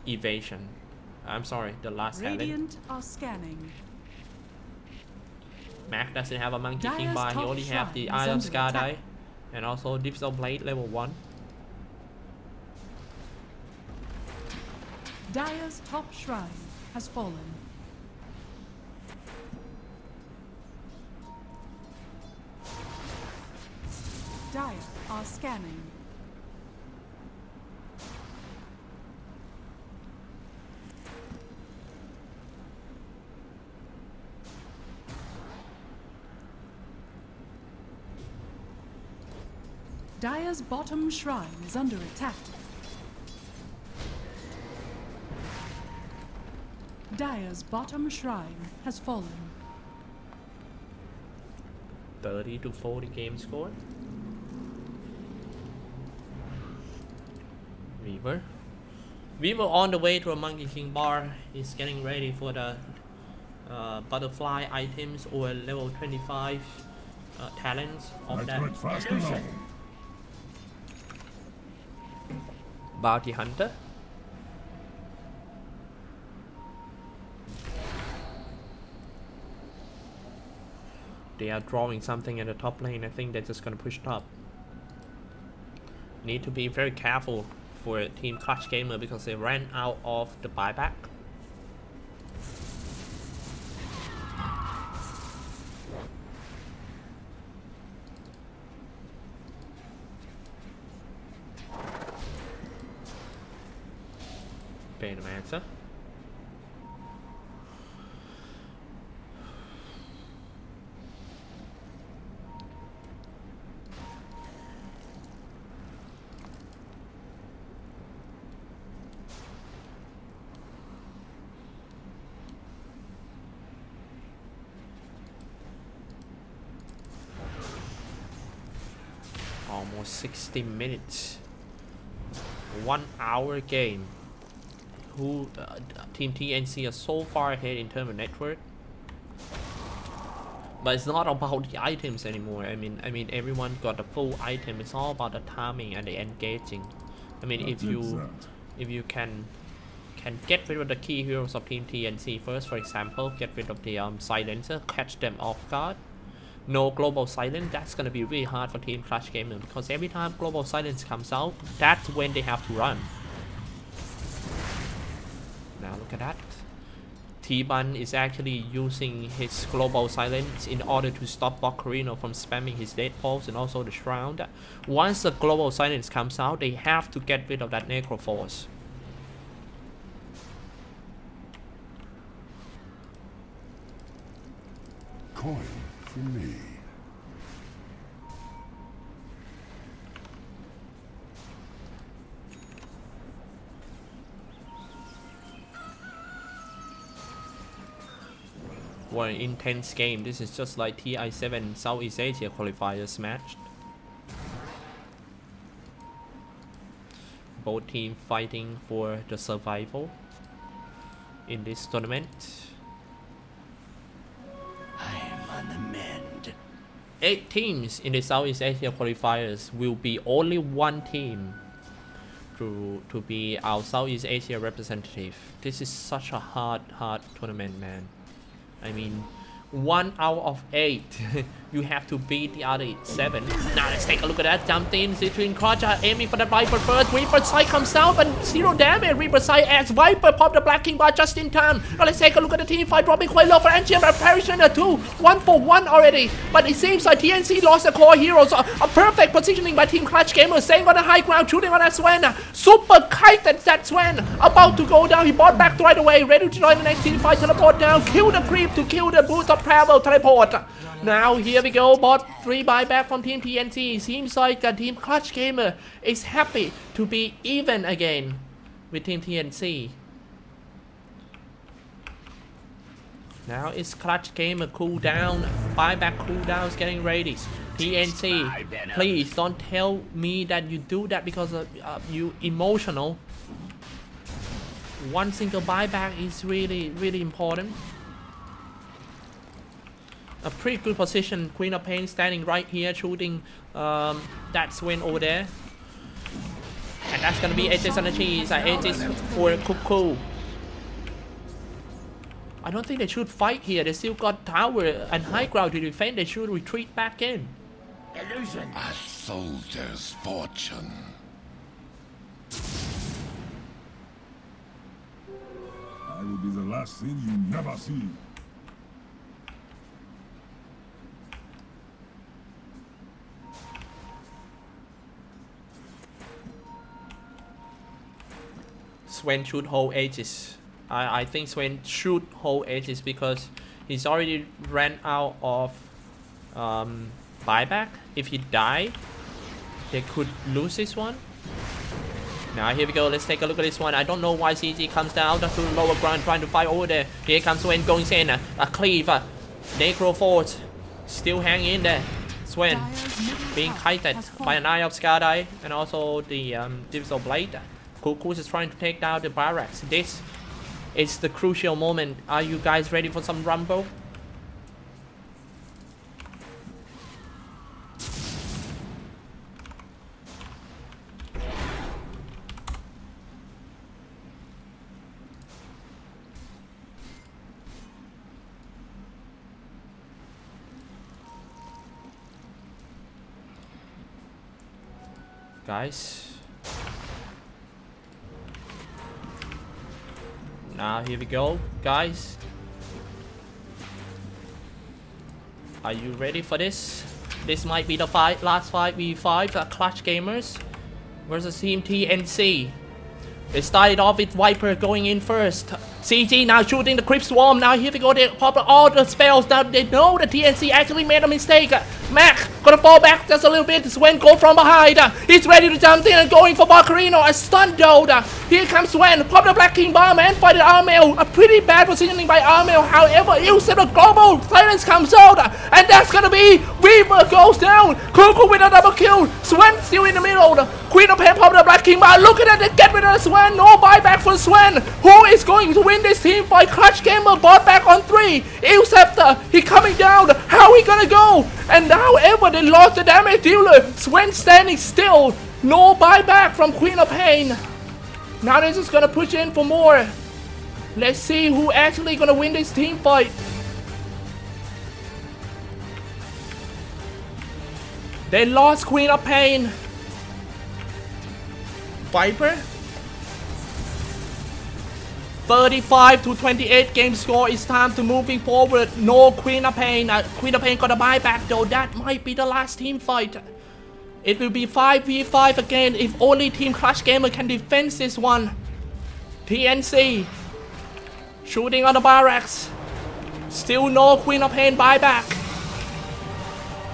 Evasion. I'm sorry, the last talent. Radiant are scanning. Mac doesn't have a Monkey King Dire's bar, he top only have the shrine is Eye of under Scar attack. die. And also Digital Blade level 1. Dire's top shrine has fallen. Dire are scanning. Dire's bottom shrine is under attack. Dire's bottom shrine has fallen. 30 to 40 game score. Weaver on the way to a Monkey King bar. He's getting ready for the butterfly items or level 25 talents of Let's that get fast along. bounty hunter. They are drawing something in the top lane. I think they're just gonna push top. Need to be very careful for Team Clutch Gamer because they ran out of the buyback. Pay the answer. Almost 60 minutes. 1 hour game. Who Team TNC are so far ahead in terms of network. But it's not about the items anymore. I mean everyone got the full item. It's all about the timing and the engaging. I mean if you can get rid of the key heroes of Team TNC first, for example, get rid of the silencer, catch them off guard. No global silence, that's gonna be really hard for Team Clutch Gamer because every time global silence comes out, that's when they have to run. Now look at that. T-Bun is actually using his global silence in order to stop Boccarino from spamming his dead pulse and also the shroud. Once the global silence comes out, they have to get rid of that Necroforce. Coin for me. What an intense game. This is just like TI7 Southeast Asia qualifiers match. Both teams fighting for the survival in this tournament. I'm on the mend. 8 teams in the Southeast Asia qualifiers will be only one team to be our Southeast Asia representative. This is such a hard tournament, man. I mean, 1 out of 8 you have to beat the other 7. Now let's take a look at that. Jump in between Crotcha, aiming for the Viper first. Reaper Sight comes out, but 0 damage. Reaper Sight as Viper pop the Black King bar just in time. Now let's take a look at the team fight, dropping quite low for Antium Apparition 2. 1 for 1 already. But it seems like TNC lost the core heroes. A perfect positioning by Team Clutch Gamer, staying on the high ground, shooting on that Sven. Super kite that Sven. About to go down. He bought back right away, ready to join the next team fight. Teleport down, kill the creep to kill the boost of travel. Teleport. Now here we go, bot 3 buyback from Team TNC. Seems like Team Clutch Gamer is happy to be even again with Team TNC. Now it's Clutch Gamer cooldown, buyback cooldowns getting ready. TNC, please don't tell me that you do that because you emotional. One single buyback is really important. A pretty good position. Queen of Pain standing right here, shooting that Swain over there. And that's gonna be Aegis on the cheese. Aegis for Cuckoo. I don't think they should fight here. They still got tower and high ground to defend. They should retreat back in. Illusion. A soldier's fortune. I will be the last thing you never see. Sven should hold ages. I think Sven should hold ages because he's already ran out of buyback. If he died, they could lose this one. Now here we go. Let's take a look at this one. I don't know why CG comes down to the lower ground trying to fight over there. Here comes Sven going in. A cleave. Necro Force still hanging in there. Sven being kited by an Eye of Skardai and also the Divisal Blade. Kukus is trying to take down the barracks. This is the crucial moment. Are you guys ready for some rumble? Guys. Now here we go, guys. Are you ready for this? This might be the last 5v5 Clutch Gamers versus Team TNC. They started off with Viper going in first. CG now shooting the Crypt Swarm. Now here we go, they pop all the spells. Now they know the TNC actually made a mistake. Mac gonna fall back just a little bit. Sven go from behind. He's ready to jump in and going for Valkyrie. A stun though. Here comes Sven. Pop the Black King Bomb and fight the Armel. A pretty bad positioning by Armel. However, Ilse the global silence comes out. And that's gonna be Weaver goes down. Kuku with a double kill. Sven still in the middle. Queen of Pain pop the Black King Bomb. Look at that. They get rid of Sven. No buyback for Sven. Who is going to win this team fight? Clutch Gamer bought back on 3. Ilscepter, he coming down. How are we gonna go? And however, they lost the damage dealer. Sven standing still. No buyback from Queen of Pain. Now they're just gonna push in for more. Let's see who actually gonna win this team fight. They lost Queen of Pain. Viper. 35 to 28 game score. It's time to moving forward. No Queen of Pain. Queen of Pain got a buyback though. That might be the last team fight. It will be 5v5 again if only Team Clutch Gamer can defend this one. TNC shooting on the barracks. Still no Queen of Pain buyback.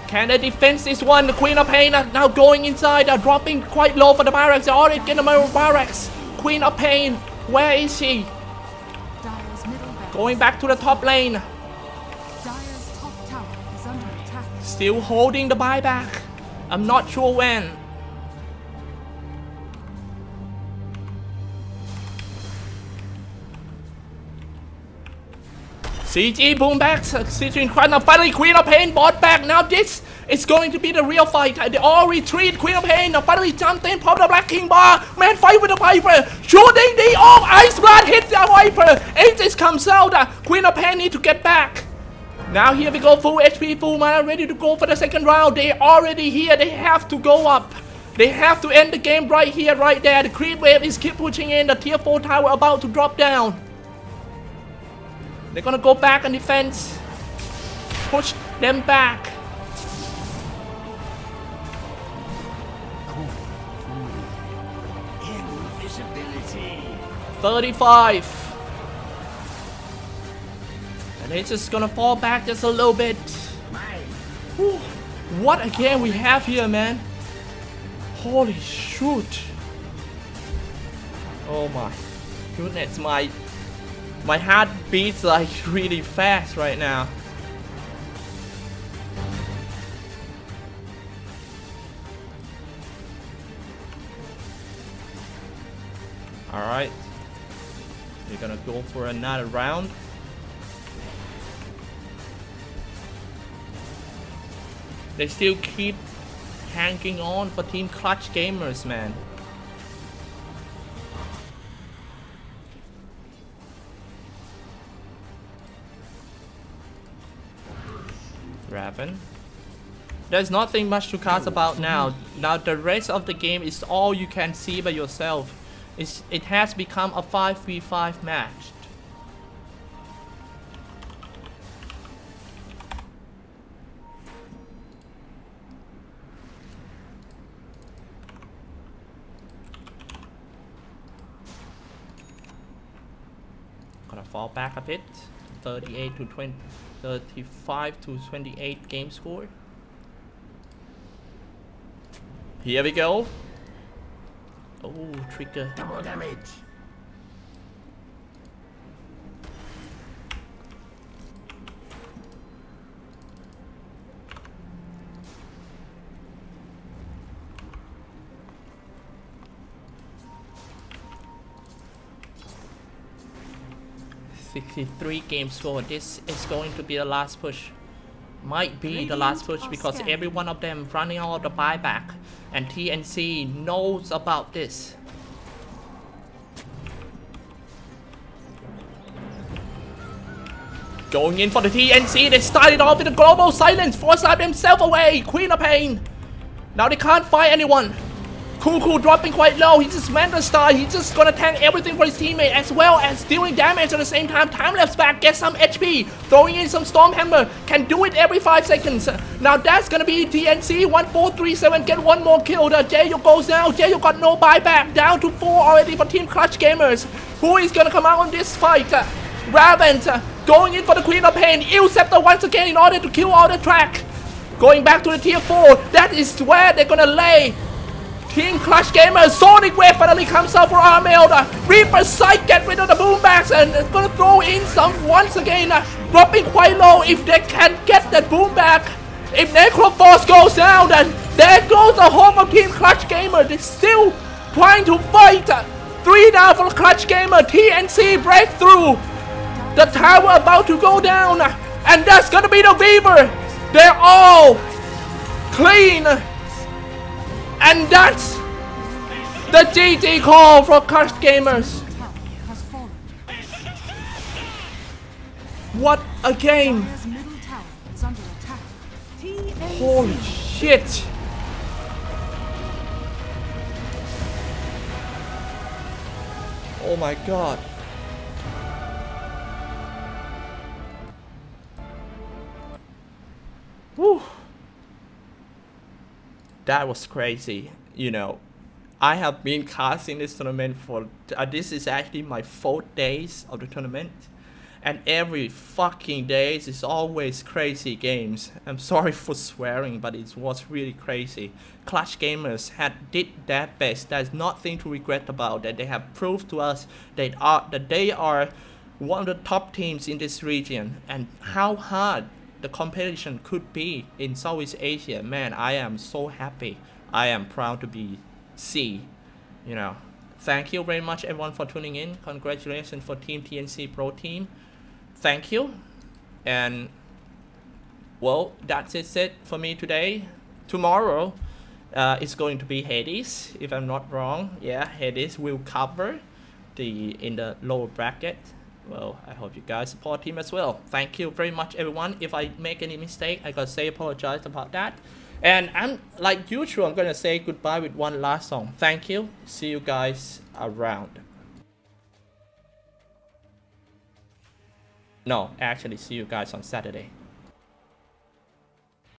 Can they defend this one? The Queen of Pain are now going inside. They're dropping quite low for the barracks. They're already getting the barracks. Queen of Pain, where is she? Going back to the top lane. Dire's top tower is under attack. Still holding the buyback. I'm not sure when. CG boom back. CG in front of finally Queen of Pain bought back. Now this is going to be the real fight. They all retreat. Queen of Pain finally jumped in. Pop the Black King bar. Man fight with the Viper. Shooting the Ice Blood hit the Viper. Aegis comes out. Queen of Pain need to get back. Now here we go. Full HP, full mana, ready to go for the second round. They already here. They have to go up. They have to end the game right here, right there. The creep wave is keep pushing in. The tier 4 tower about to drop down. They're gonna go back on defense. Push them back. Invisibility. 35. And it's just gonna fall back just a little bit. Whew. What a game we have here, man. Holy shoot. Oh my goodness, my heart beats like really fast right now. Alright. We're gonna go for another round. They still keep hanging on for Team Clutch Gamers, man. Raven. There's nothing much to cast about now. Now the rest of the game is all you can see by yourself. It has become a 5v5 match. Gonna fall back a bit. 38 to 20, 35 to 28 game score. Here we go. Oh, trigger. Double damage. $63 game score. This is going to be the last push. Might be the last push because every one of them running out of the buyback, and TNC knows about this. Going in for the TNC, they started off with a global silence, forced themselves away. Queen of Pain. Now they can't find anyone. Cuckoo dropping quite low. He's just Manta Star. He's just gonna tank everything for his teammate as well as dealing damage at the same time. Time-lapse back, get some HP. Throwing in some Stormhammer. Can do it every 5 seconds. Now that's gonna be TNC. 1437. Get one more kill. The Jayo goes down. Jayo got no buyback. Down to 4 already for Team Clutch Gamers. Who is gonna come out on this fight? Raven going in for the Queen of Pain. Ill Scepter once again in order to kill all the track. Going back to the tier 4. That is where they're gonna lay. Team Clutch Gamers, Sonic Wave finally comes out for Armel. Reaper Sight, get rid of the boombacks and it's gonna throw in some once again. Dropping quite low if they can get that boom back. If Necroforce goes down, then there goes the home of Team Clutch Gamer. They're still trying to fight. 3 down for Clutch Gamer. TNC breakthrough. The tower about to go down. And that's gonna be the Weaver. They're all clean. And that's the GG call for Clutch Gamers. What a game! Holy shit! Oh my god. Woo! That was crazy. You know, I have been casting this tournament for this is actually my 4th days of the tournament, and every fucking days is always crazy games. I'm sorry for swearing, but it was really crazy. Clutch Gamers did their best. There's nothing to regret about that. They have proved to us that they are one of the top teams in this region, and how hard the competition could be in Southeast Asia. Man, I am so happy. I am proud to be C. You know, thank you very much everyone for tuning in. Congratulations for Team TNC Pro Team. Thank you. And well, that's it for me today. Tomorrow it's going to be Hades, if I'm not wrong. Yeah, Hades will cover in the lower bracket. Well, I hope you guys support him as well. Thank you very much everyone. If I make any mistake, I gotta say apologize about that. And I'm like usual, I'm gonna say goodbye with one last song. Thank you. See you guys around. No, actually see you guys on Saturday.